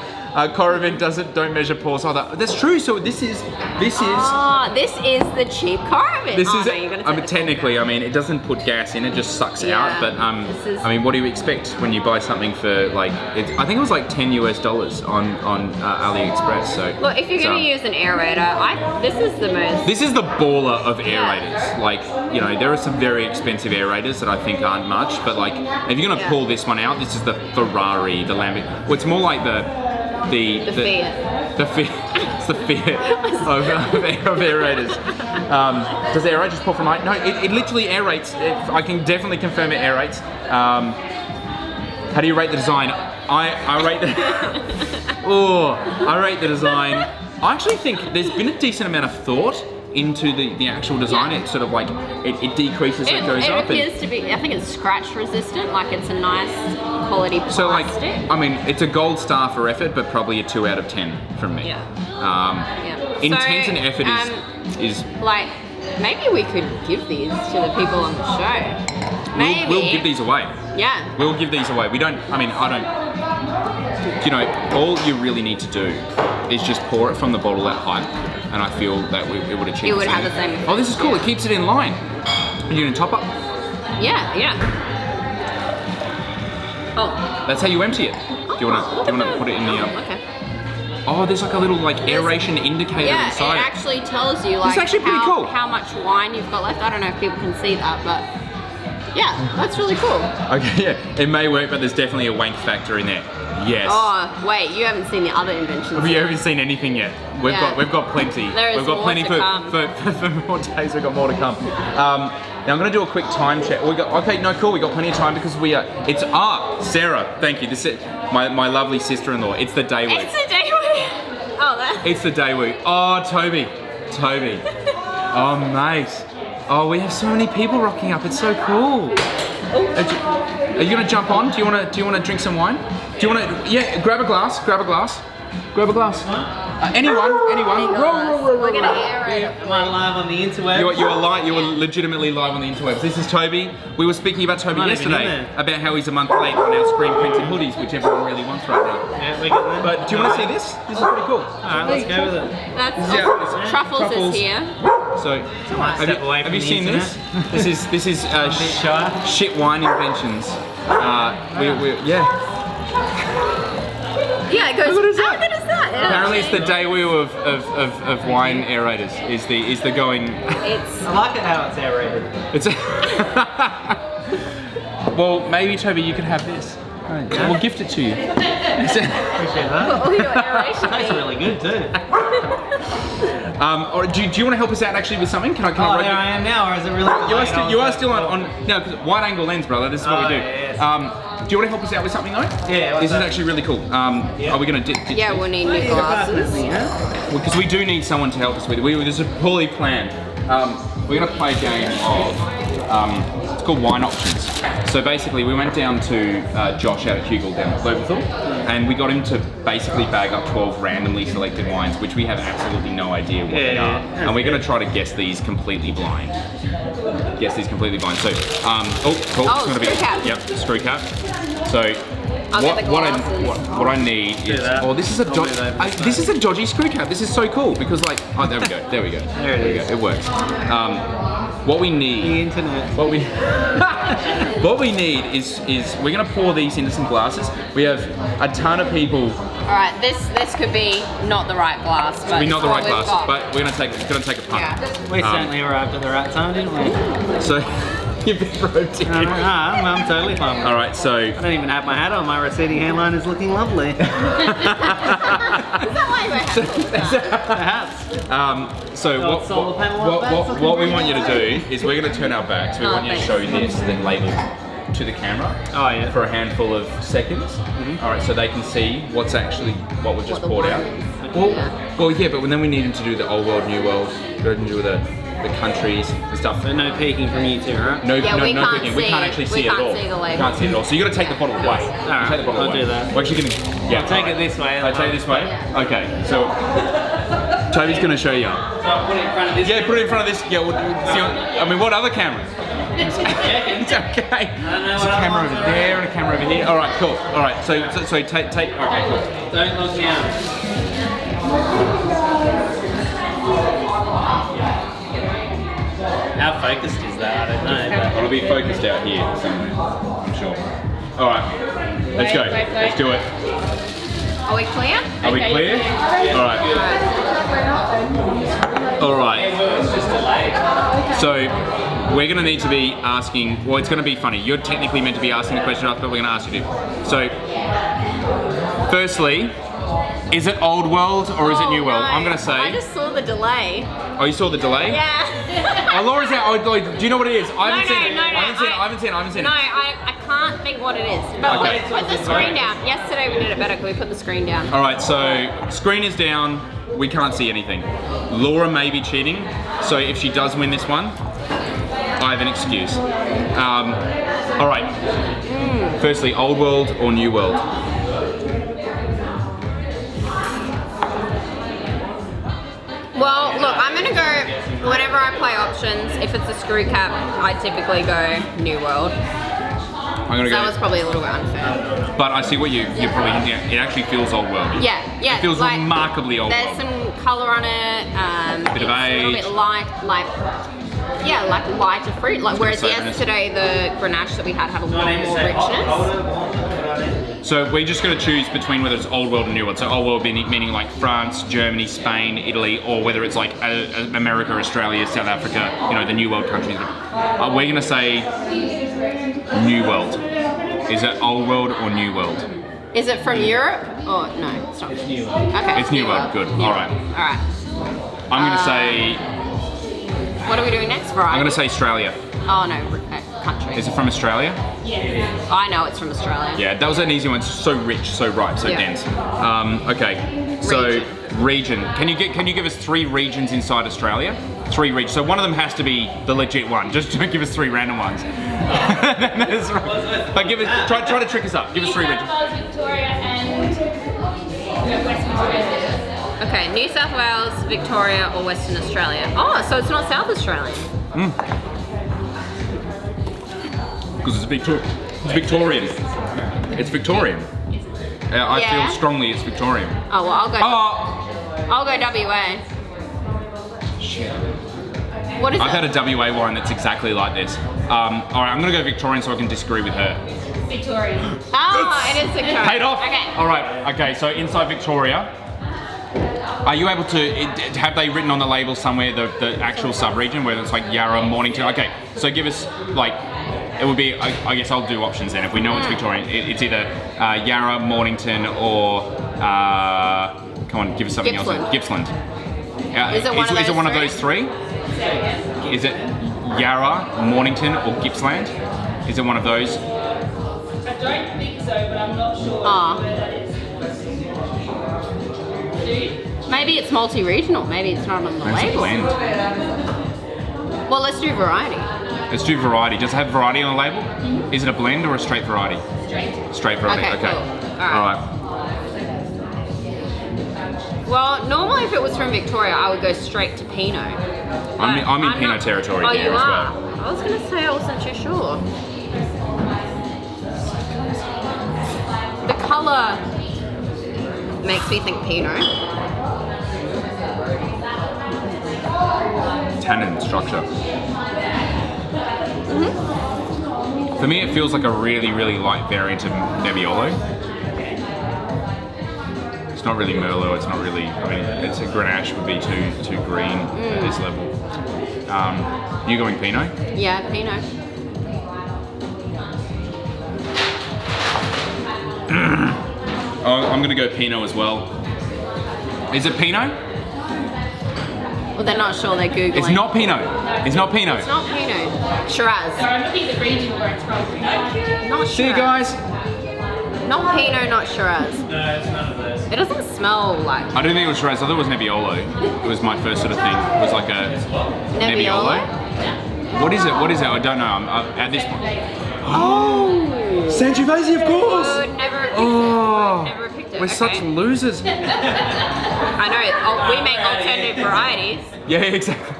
Coravent don't measure pores either. That's true. So this is. Oh, this is the cheap Coravit. This oh, is. no, you're gonna I mean, technically, I mean, it doesn't put gas in; it just sucks Yeah, out. But this is- I mean, what do you expect when you buy something for like? I think it was like $10 on AliExpress. So Look, if you're gonna use an aerator, this is the most. This is the baller of aerators. Like, you know, there are some very expensive aerators that I think aren't much, but like, if you're gonna pull this one out, this is the Ferrari, the Lamborghini. Well, it's more like the Fiat. The Fiat. It's the Fiat of aerators. Does the aerate just pour from light? No, it literally aerates. I can definitely confirm it aerates. How do you rate the design? I rate the. I rate the design. I actually think there's been a decent amount of thought into the actual design. It sort of like it decreases, it goes up. It appears to be. I think it's scratch resistant. Like it's a nice quality plastic. So like, I mean, it's a gold star for effort, but probably a 2 out of 10 from me. Yeah. Intent So, and effort is. Like, maybe we could give these to the people on the show. Maybe. We'll give these away. Yeah. We'll give these away. We don't. I mean, I don't. You know, all you really need to do is just pour it from the bottle at height, and I feel that it would achieve. It would have the same effect. Oh, this is cool. It keeps it in line. Are you gonna top up? Yeah. Oh. That's how you empty it. Do you wanna put it in the? Okay. Oh, there's like a little like aeration indicator Yeah, inside. it actually tells you like actually pretty cool. how much wine you've got left. I don't know if people can see that, but yeah, that's really cool. Okay, yeah, it may work, but there's definitely a wank factor in there. Yes. Oh, wait, you haven't seen the other inventions. Have you ever seen anything yet? We've got plenty. There is We've got more plenty to for, come. for more days. We've got more to come. Now I'm going to do a quick time check. We got okay. No, cool. We got plenty of time because we are. It's Sarah. Thank you. This is my lovely sister-in-law. It's the day week. It's the day week. Oh, that. It's the day week. Oh, Toby. Oh, mate. Oh, we have so many people rocking up. It's so cool. Are you gonna jump on? Do you wanna drink some wine? Do you wanna? Yeah, grab a glass. Anyone? We're gonna air it. Am I live on the interweb? You were legitimately live on the interwebs. This is Toby. We were speaking about Toby Not even in yesterday there. about how he's a month late on our screen printed hoodies, which everyone really wants right now. Yeah, we get there. But do you want to see this? This is pretty cool. Alright, let's go with it. That's Yeah. Truffles is here. So, might step away have from you the seen this? internet. This is bit shy. shit wine inventions. Yeah, it goes. How good is that? How good is that? Yeah. Apparently, it's the debut of wine aerators. Is the going? It's. I like it how it's aerated. It's. Well, maybe Toby, you could have this. Right. Yeah. We'll gift it to you. Appreciate that. Oh, your aeration Tastes thing. really good too. Or do you want to help us out actually with something? Can I Oh, run there I am now, or is it really? You are still on no, because wide angle lens, brother. This is what we do. Yeah, Do you want to help us out with something though? Yeah, what's This is that? actually really cool. Are we going to Yeah, we'll need new glasses. because we do need someone to help us with it. This is poorly planned. We're going to play a game of, it's called Wine Options. So basically we went down to Josh out at Hugel down at Lobenthal, and we got him to basically bag up 12 randomly selected wines, which we have absolutely no idea what they are. And we're going to try to guess these completely blind. So, Oh, it's going to be, screw cap. Yep, screw cap. So, I'll get the glasses. what I need is, that. oh, this is a I'll dodgy, do that. this is a dodgy screw cap. This is so cool because like, oh, there we go. There it we is. go. It works. What we The need, internet. what we need is we're gonna pour these into some glasses. We have a ton of people. All right, this could be not the right glass, but We're not it's the what right we've glass, got. but we're gonna take a punt. Yeah. We certainly arrived at the right time, didn't we? So you've been roped in. I'm totally fine with it. All right, so I don't even have my hat on. My receding hairline is looking lovely. Is that why we're having that? Perhaps. so Got solar panel up there, what we want you to do is we're going to turn our backs. We Oh, want you to thanks. show this, then label to the camera Oh, yeah. for a handful of seconds. All right, so they can see what we've just the poured wine out. is. Well, yeah, but then we need them to do the old world, new world. We need to do the countries and stuff. But no peeking from you two, right? No, Yeah, no, we no can't cooking. We see- can't actually we see it at can't all. see the label. We can't see it at all. So you got to take the bottle away. Alright, Take the bottle I'll away. do that. We're actually gonna. Yeah, I'll take alright. it this way. I take it this way. Okay, so Toby's gonna show you. So I'll put it in front of this. Yeah, put it in front of this. Yeah, I mean, what other camera? It's okay. There's a camera over there and a camera over here. All right, cool. All right, so take. Okay, cool. Don't look down. How focused is that? I don't know. It'll be focused out here somewhere. I'm sure. All right, let's go. Wait. Let's do it. Are we clear? Are we clear? All right. All right. So we're going to need to be asking. Well, it's going to be funny. You're technically meant to be asking the question, but we're going to ask you to. So, firstly, is it old world or is it new world? No. I'm going to say. I just saw the delay. Oh, you saw the delay? Yeah. Oh, Laura's out. Oh, do you know what it is? I haven't seen it. No. I haven't seen it. No, I can't think what it is. But Okay. put the screen down. Yesterday we did it better. Can we put the screen down? All right, so screen is down. We can't see anything. Laura may be cheating, so if she does win this one, I have an excuse. All right. Firstly, old world or new world? Well, look, I'm gonna go. Whenever I play options, if it's a screw cap, I typically go New World. I'm gonna That go. was probably a little bit unfair. But I see what you're probably hinting at. It actually feels old world. Yeah. It feels like, remarkably old There's world. some colour on it. Bit of it's a little age. bit light, like lighter fruit. Like whereas savouriness. yesterday the Grenache that we had a lot more richness. So we're just going to choose between whether it's old world and new world. So old world meaning like France, Germany, Spain, Italy, or whether it's like America, Australia, South Africa, you know, the new world countries. We're going to say new world. Is it old world or new world? Is it from Europe? Oh, no, it's not. It's new. Okay. It's New World, good. New All World. right. All right. I'm gonna say. What are we doing next, variety? I'm gonna say Australia. Oh no, country. Is it from Australia? I know it's from Australia. Yeah, that was an easy one. It's so rich, so ripe, so Yeah. dense. Okay, so region. Can you give us 3 regions inside Australia? 3 regions. So one of them has to be the legit one. Just don't give us 3 random ones. That's right. But give us try to trick us up. Give us 3 regions. Victoria and Western Australia. Okay, New South Wales, Victoria, or Western Australia. Oh, so it's not South Australian. Because it's Victorian. It's Victorian. I Yeah. feel strongly it's Victorian. Oh well, I'll go WA. What is I've it? had a WA wine that's exactly like this. All right, I'm gonna go Victorian so I can disagree with her. Victorian. Oh, it is Victoria. Paid off. Okay. All right. Okay. So inside Victoria, are you able to? Have they written on the label somewhere the actual sub-region, whether it's like Yarra, Mornington? Okay. So give us like. It would be. I guess I'll do options then. If we know it's Victorian, it's either Yarra, Mornington, or come on, give us something else. Gippsland. Is it one of those 3? Is it Yarra, Mornington, or Gippsland? Is it one of those? I don't think so, but I'm not sure Ah. where that is. Maybe it's multi-regional. Maybe it's not on the It's a label. blend. Well, let's do variety. Let's do variety. Does it have variety on the label? Is it a blend or a straight variety? Straight. Straight variety. Okay, cool. All right. Well, normally if it was from Victoria, I would go straight to Pinot. I'm in But Pinot territory Oh, here you as are? well. I was going to say I wasn't too sure. The colour makes me think Pinot. Tannin structure. For me, it feels like a really, really light variant of Nebbiolo. It's not really Merlot. It's not really. I mean, it's a Grenache would be too green at this level. You going Pinot? Yeah, Pinot. I'm gonna go Pinot as well. Is it Pinot? Well, they're not sure. They're Googling. It's not Pinot. It's not Pinot. It's not Pinot. Shiraz. So I'm looking at the region where it's from. Not See you Shiraz. guys. Not Pinot, not Shiraz. No, it's none of those. It doesn't smell like I don't think it was Shiraz. I thought it was Nebbiolo. It was my first sort of thing. It was like a Nebbiolo. What is it? What is it? I don't know. I'm at this point. Oh! Sangiovese, of course. I would never have picked Oh, it. Never have picked it. we're okay. such losers. I know. We make alternative varieties. Yeah, exactly.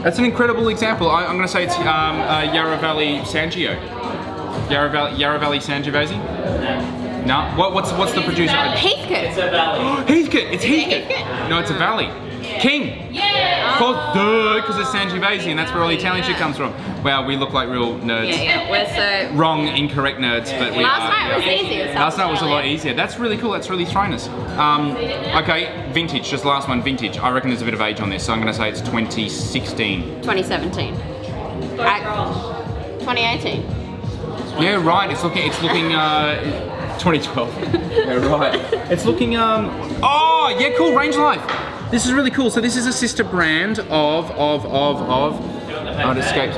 That's an incredible example. I'm going to say it's Yarra Valley Sangio. Yarra Valley Sangiovese. No. What's the producer? Heathcote. It's a valley. Heathcote. It's Heathcote. Heathcote? No, it's a valley. King. Yeah! Because it's Sangiovese, and that's where all the Italian shit comes from. Wow, we look like real nerds. Yeah. We're so. Wrong, incorrect nerds, but we Last are. night was easy. It was Last night was a lot Australia. easier. That's really cool. That's really thrown us. Okay, vintage. Just last one, vintage. I reckon there's a bit of age on this, so I'm going to say it's 2016. 2017. 2018. Yeah, right. It's looking. 2012. Yeah, right. It's looking. Oh, yeah, cool. Range Life. This is really cool. So this is a sister brand of. Oh, it escapes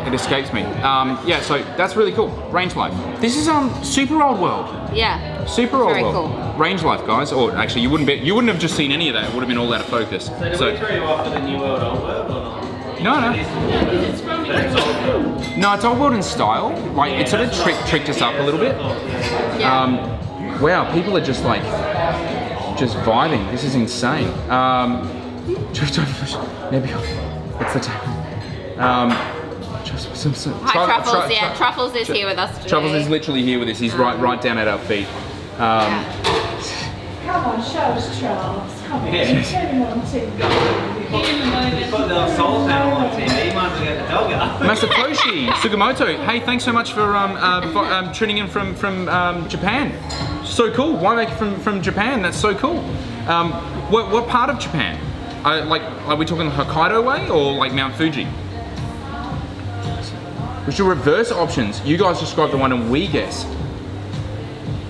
me. Yeah, so that's really cool. Range Life. This is super old world. Yeah. Super old Very world. cool. Range Life, guys. Or actually, you wouldn't have just seen any of that. It would have been all out of focus. So do we throw you off with the New World Old World or not? No. It's from It's old world. No, it's old world in style. Like it sort of tricked us up a little bit. Yeah. Wow, people are just vibing. This is insane. Maybe it's the time. Hi, Truffles. Truffles is here with us today. Truffles is literally here with us. He's right down at our feet. Yeah. Come on, show us, Charles. Come on, Yeah. get him on TV. You put the solar panel on TV, you might as well get the dog up. Masatoshi Sugimoto. Hey, thanks so much for tuning in from Japan. So cool. Winemaker from Japan. That's so cool. What part of Japan? Are we talking Hokkaido way or like Mount Fuji? We should reverse options. You guys describe the one and we guess.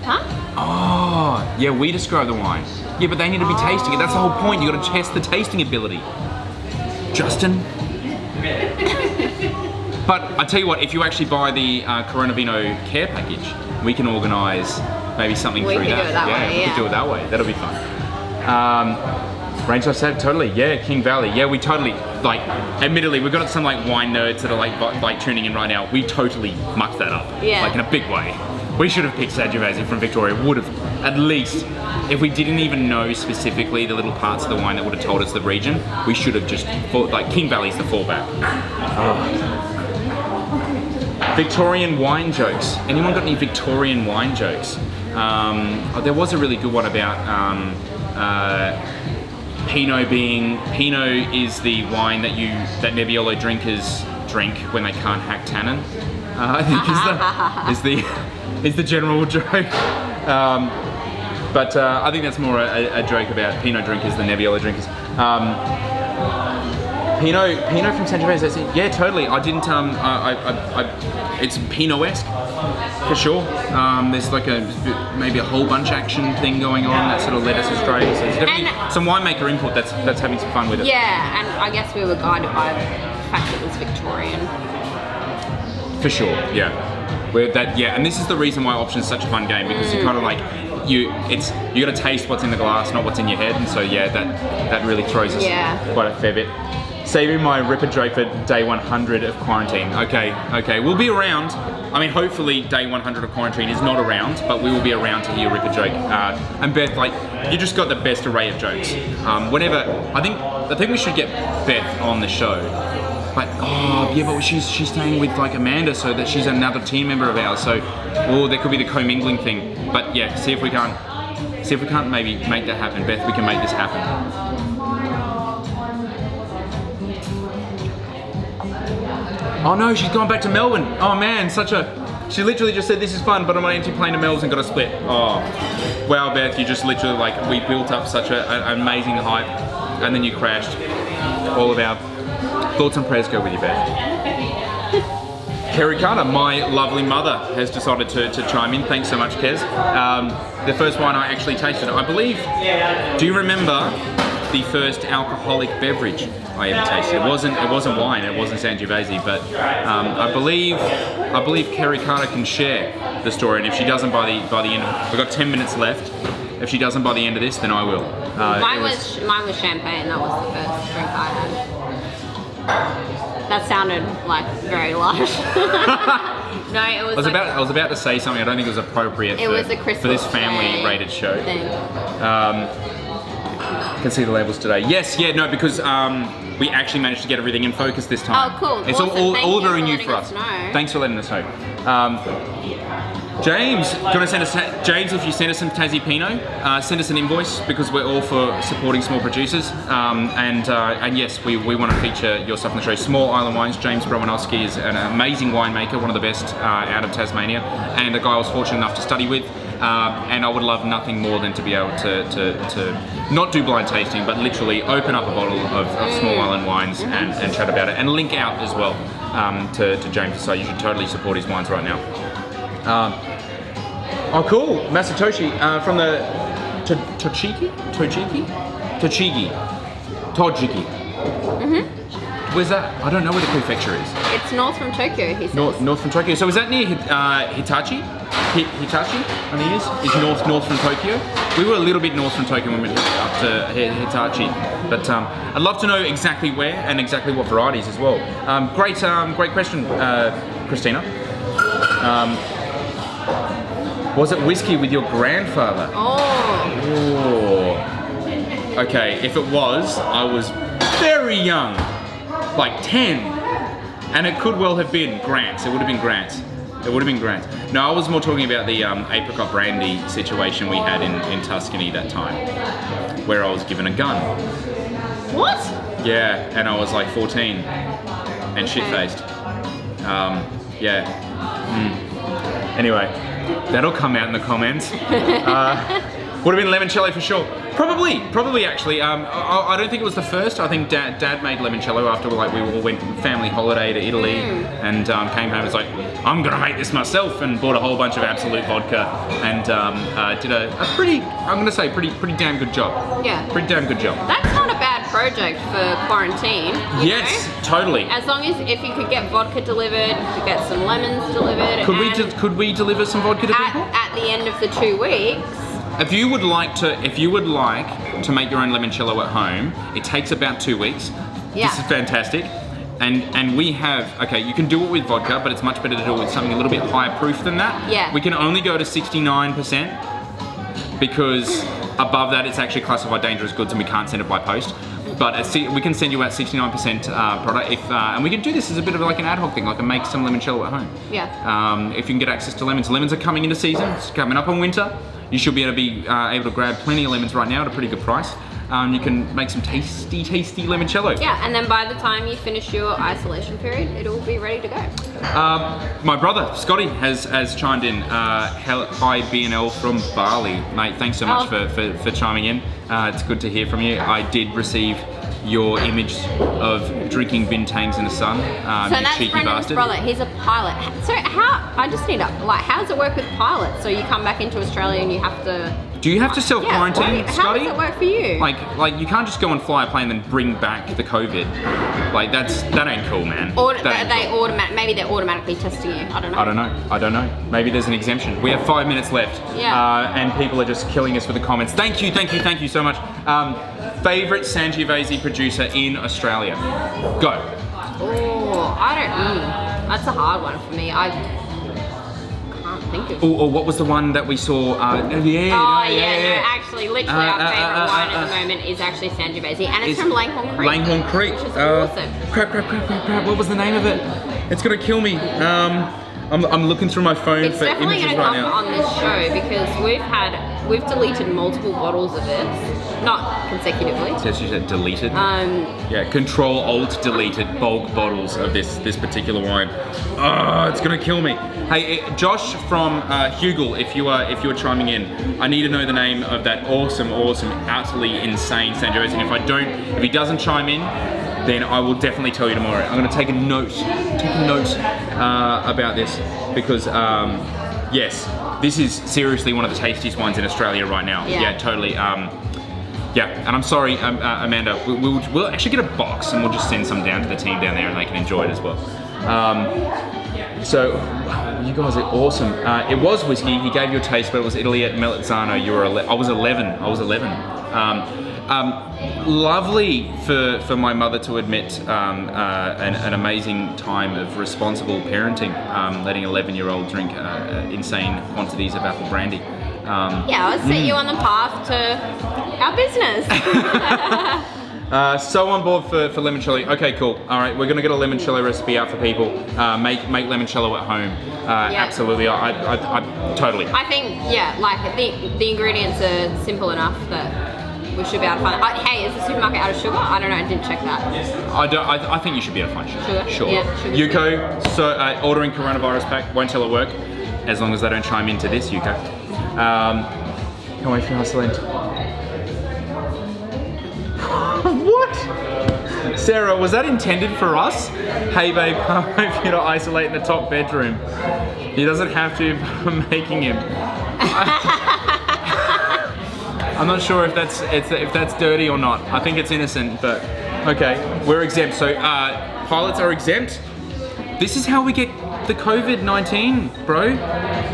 Huh? Oh, yeah, we describe the wine. Yeah, but they need to be tasting it. That's the whole point. You got to test the tasting ability. Justin. But I tell you what, if you actually buy the Corona Vino care package, we can organise maybe something We through can that. do it that way, we yeah. could do it that way. That'll be fun. Range I said totally. Yeah, King Valley. Yeah, we totally like. Admittedly, we've got some like wine nerds that are like tuning in right now. We totally mucked that up. Yeah. Like in a big way. We should have picked Sangiovese from Victoria. Would have, at least, if we didn't even know specifically the little parts of the wine that would have told us the region, we should have just thought like King Valley's the fallback. Victorian wine jokes. Anyone got any Victorian wine jokes? There was a really good one about Pinot is the wine that Nebbiolo drinkers drink when they can't hack tannin. I think is the general joke. But I think that's more a joke about Pinot drinkers than Nebbiolo drinkers. Pinot from Sangiovese. Yeah, totally. I didn't. It's Pinot-esque for sure. There's like maybe a whole bunch action thing going on that sort of led us astray. So there's definitely some winemaker input that's having some fun with it. Yeah, and I guess we were guided by the fact that it was Victorian. For sure, yeah. And this is the reason why Option is such a fun game, because you kind of like you got to taste what's in the glass, not what's in your head, and so yeah, that really throws us quite a fair bit. Saving my Ripper Drake for day 100 of quarantine. Okay, we'll be around. I mean, hopefully day 100 of quarantine is not around, but we will be around to hear Ripper Drake. And Beth, like, you just got the best array of jokes. I think we should get Beth on the show. But but she's staying with like Amanda, so that she's another team member of ours. So, there could be the commingling thing. But yeah, see if we can't maybe make that happen. Beth, we can make this happen. Oh no, she's gone back to Melbourne. Oh man, she literally just said this is fun, but I'm on an empty plane to Melbourne and got a split. Oh, wow, Beth, you just literally we built up such an amazing hype, and then you crashed. All of our thoughts and prayers go with you, Beth. Kerry Carter, my lovely mother, has decided to chime in. Thanks so much, Kez. The first wine I actually tasted, I believe. Do you remember the first alcoholic beverage I ever tasted? It wasn't wine, it wasn't Sangiovese, but I believe Kerry Carter can share the story, and if she doesn't by the end of, we've got 10 minutes left. If she doesn't by the end of this, then I will. Mine was champagne. That was the first drink I had. That sounded like very large. No, it was. I was about to say something. I don't think it was appropriate for this family-rated show. Can see the labels today. Yes, yeah, no, because we actually managed to get everything in focus this time. Oh, cool. It's awesome. all very new for us. Thanks for letting us know. James, do you want to send us? James, if you send us some Tassie Pinot, send us an invoice, because we're all for supporting small producers. And yes, we want to feature your stuff on the show. Small Island Wines. James Browanowski is an amazing winemaker, one of the best out of Tasmania, and a guy I was fortunate enough to study with. And I would love nothing more than to be able to not do blind tasting, but literally open up a bottle of Small Island wines and chat about it, and link out as well to James. So you should totally support his wines right now. Oh cool, Masatoshi from the Tochigi? Mm-hmm. Where's that? I don't know where the prefecture is. It's north from Tokyo, he says. North from Tokyo. So is that near Hitachi? Hitachi, I think it is north from Tokyo. We were a little bit north from Tokyo when we went up to Hitachi. But I'd love to know exactly where and exactly what varieties as well. Great question, Christina. Was it whiskey with your grandfather? Oh. Okay, if it was, I was very young, like 10, and it could well have been Grant's. It would have been Grant's. No, I was more talking about the apricot brandy situation we had in Tuscany that time, where I was given a gun. What? Yeah, and I was like 14 and shit-faced. Anyway, that'll come out in the comments. Would have been limoncello for sure. Probably actually. I don't think it was the first. I think Dad made limoncello after we all went family holiday to Italy and came home and was like, I'm gonna make this myself, and bought a whole bunch of Absolute vodka and did a pretty, I'm gonna say pretty damn good job. Yeah. Pretty damn good job. That's not a bad project for quarantine. You Yes, know? totally. As long as if you could get vodka delivered, you could get some lemons delivered. Could we deliver some vodka to people? At the end of the 2 weeks. If you would like to make your own limoncello at home, it takes about 2 weeks. Yeah. This is fantastic. And we have, okay, you can do it with vodka, but it's much better to do it with something a little bit higher proof than that. Yeah. We can only go to 69% because above that it's actually classified dangerous goods and we can't send it by post. But we can send you out 69% product and we can do this as a bit of like an ad hoc thing, like make some limoncello at home. Yeah. If you can get access to lemons. Lemons are coming into season, it's coming up on winter. You should be able to grab plenty of lemons right now at a pretty good price. You can make some tasty limoncello. Yeah, and then by the time you finish your isolation period, it'll be ready to go. My brother, Scotty, has chimed in. Hi, BNL from Bali. Mate, thanks so much for chiming in. It's good to hear from you. I did receive your image of drinking bintangs in the sun, So you that's cheeky Brendan's bastard. brother. He's a pilot. So I just need how does it work with pilots? So you come back into Australia and you have to. Do you have to self-quarantine, How Scotty? does it work for you? Like you can't just go and fly a plane and then bring back the COVID. Like that ain't cool, man. Or That ain't cool. maybe they're automatically testing you. I don't know. Maybe there's an exemption. We have 5 minutes left. Yeah. And people are just killing us with the comments. Thank you so much. Favorite Sangiovese producer in Australia? Go. Oh, I don't. That's a hard one for me. I can't think of. Or what was the one that we saw? Actually, literally our favourite wine at the moment is actually Sangiovese, and it's from Langhorne Creek. Langhorne Creek. Which is awesome. Crap. What was the name of it? It's gonna kill me. I'm looking through my phone It's for definitely images going to right come now. on this show because we've deleted multiple bottles of this, not consecutively. Yes, you said deleted. Um, Yeah, Control Alt deleted bulk bottles of this particular wine. Oh, it's gonna kill me. Hey, Josh from Hugel, if you are chiming in, I need to know the name of that awesome, utterly insane Sangiovese. And if he doesn't chime in, then I will definitely tell you tomorrow. I'm gonna take a note about this because yes, this is seriously one of the tastiest wines in Australia right now. Yeah. Totally. Yeah, and I'm sorry, Amanda, we'll actually get a box and we'll just send some down to the team down there and they can enjoy it as well. So, you guys are awesome. It was whiskey, he gave you a taste, but it was Italy at Melizzano. I was 11. Lovely for my mother to admit an amazing time of responsible parenting, letting an 11-year-old drink insane quantities of apple brandy. I'll set you on the path to our business. So on board for limoncello. Okay, cool. All right, we're gonna get a limoncello recipe out for people. Make limoncello at home. Absolutely. I totally. I think the ingredients are simple enough that we should be able to find it. Hey, is the supermarket out of sugar? I don't know. I didn't check that. I think you should be able to find sugar. Sure. Yeah, sugar's Yuko, so ordering coronavirus pack won't tell it work as long as they don't chime into this. Yuko. Can't wait for you, Hustland. What? Sarah, was that intended for us? Hey babe, can't wait for you to isolate in the top bedroom. He doesn't have to, I'm making him. I'm not sure if that's dirty or not. I think it's innocent, but okay, we're exempt. So pilots are exempt. This is how we get the COVID-19, bro.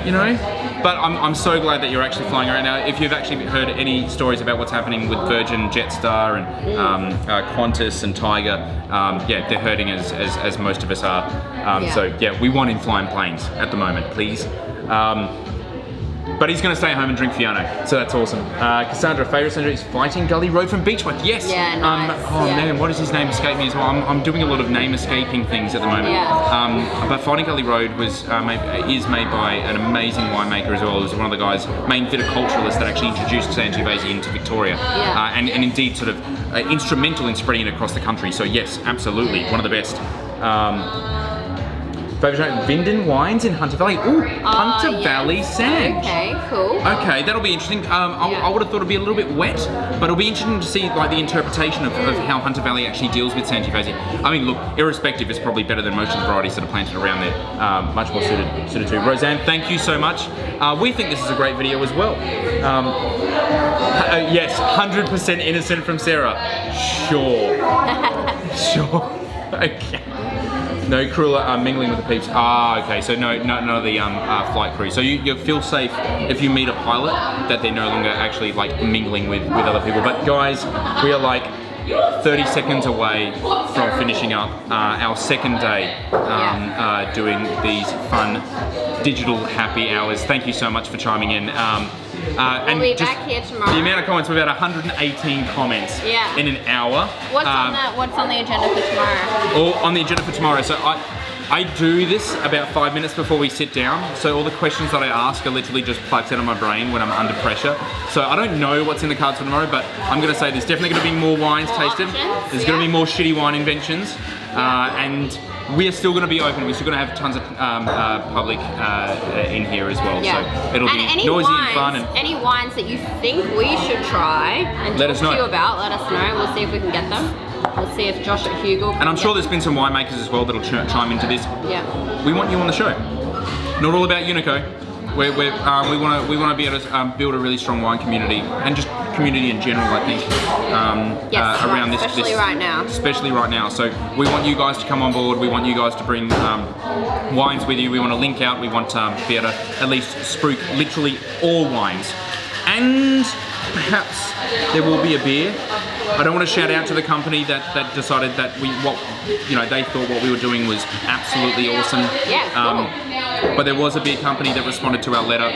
You know. But I'm so glad that you're actually flying around now. If you've actually heard any stories about what's happening with Virgin, Jetstar, and Qantas and Tiger, they're hurting as most of us are. So we want in flying planes at the moment, please. But he's going to stay home and drink Fiano, so that's awesome. Cassandra, favourite Sandra is Fighting Gully Road from Beechworth. Yes. Yeah, nice. Man, what does his name escape me as well? I'm doing a lot of name escaping things at the moment. Yeah. But Fighting Gully Road is made by an amazing winemaker as well. He was one of the guys, main viticulturalists that actually introduced Sangiovese into Victoria, and indeed sort of instrumental in spreading it across the country. So yes, absolutely, one of the best. Favourite drink? Vinden Wines in Hunter Valley. Ooh, Hunter yes. Valley Sand. Okay, cool. Okay, that'll be interesting. I would have thought it'd be a little bit wet, but it'll be interesting to see like the interpretation of how Hunter Valley actually deals with Sangiovese. I mean, look, irrespective, it's probably better than most of the varieties that are planted around there. Much more suited to. Roseanne, thank you so much. We think this is a great video as well. Yes, 100% innocent from Sarah. Sure. Sure. Okay. No crew are mingling with the peeps. Okay, so none of the flight crew. So you feel safe if you meet a pilot that they're no longer actually like mingling with other people. But guys, we are like 30 seconds away from finishing up our second day doing these fun digital happy hours. Thank you so much for chiming in. We'll be back here tomorrow. The amount of comments, we've had 118 comments in an hour. What's on the agenda for tomorrow? On the agenda for tomorrow. So I do this about 5 minutes before we sit down. So all the questions that I ask are literally just piped out of my brain when I'm under pressure. So I don't know what's in the cards for tomorrow, but I'm going to say there's definitely going to be more wines tasted. There's going to be more shitty wine inventions. And we are still going to be open. We're still going to have tons of public in here as well. So it'll be noisy and fun. And any wines that you think we should try and talk to you about, let us know. We'll see if we can get them. We'll see if Josh at Hugel can. And I'm sure there's been some winemakers as well that'll chime into this. Yeah. We want you on the show. Not all about Unico. We want to be able to build a really strong wine community and just community in general. I think around this, especially right now. Especially right now. So we want you guys to come on board. We want you guys to bring wines with you. We want to link out. We want to be able to at least spruik literally all wines, and perhaps there will be a beer. I don't want to shout out to the company that decided that they thought what we were doing was absolutely awesome. Yeah, cool. But there was a beer company that responded to our letter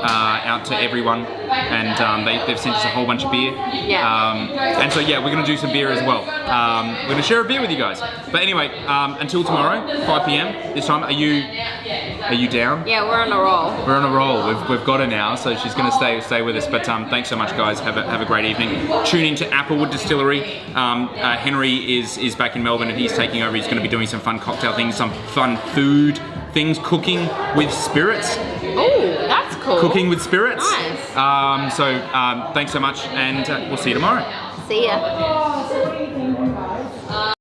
out to everyone, and they've sent us a whole bunch of beer. And so we're going to do some beer as well. We're going to share a beer with you guys. But anyway, until tomorrow, 5 p.m. this time. Are you down? Yeah, we're on a roll. We're on a roll. We've got her now, so she's going to stay with us. But thanks so much, guys. Have a great evening. Tune in to Applewood Distillery. Henry is back in Melbourne, and he's taking over. He's going to be doing some fun cocktail things, some fun food things, cooking with spirits. Oh, that's cool. Cooking with spirits. Nice. Thanks so much, and we'll see you tomorrow. See ya.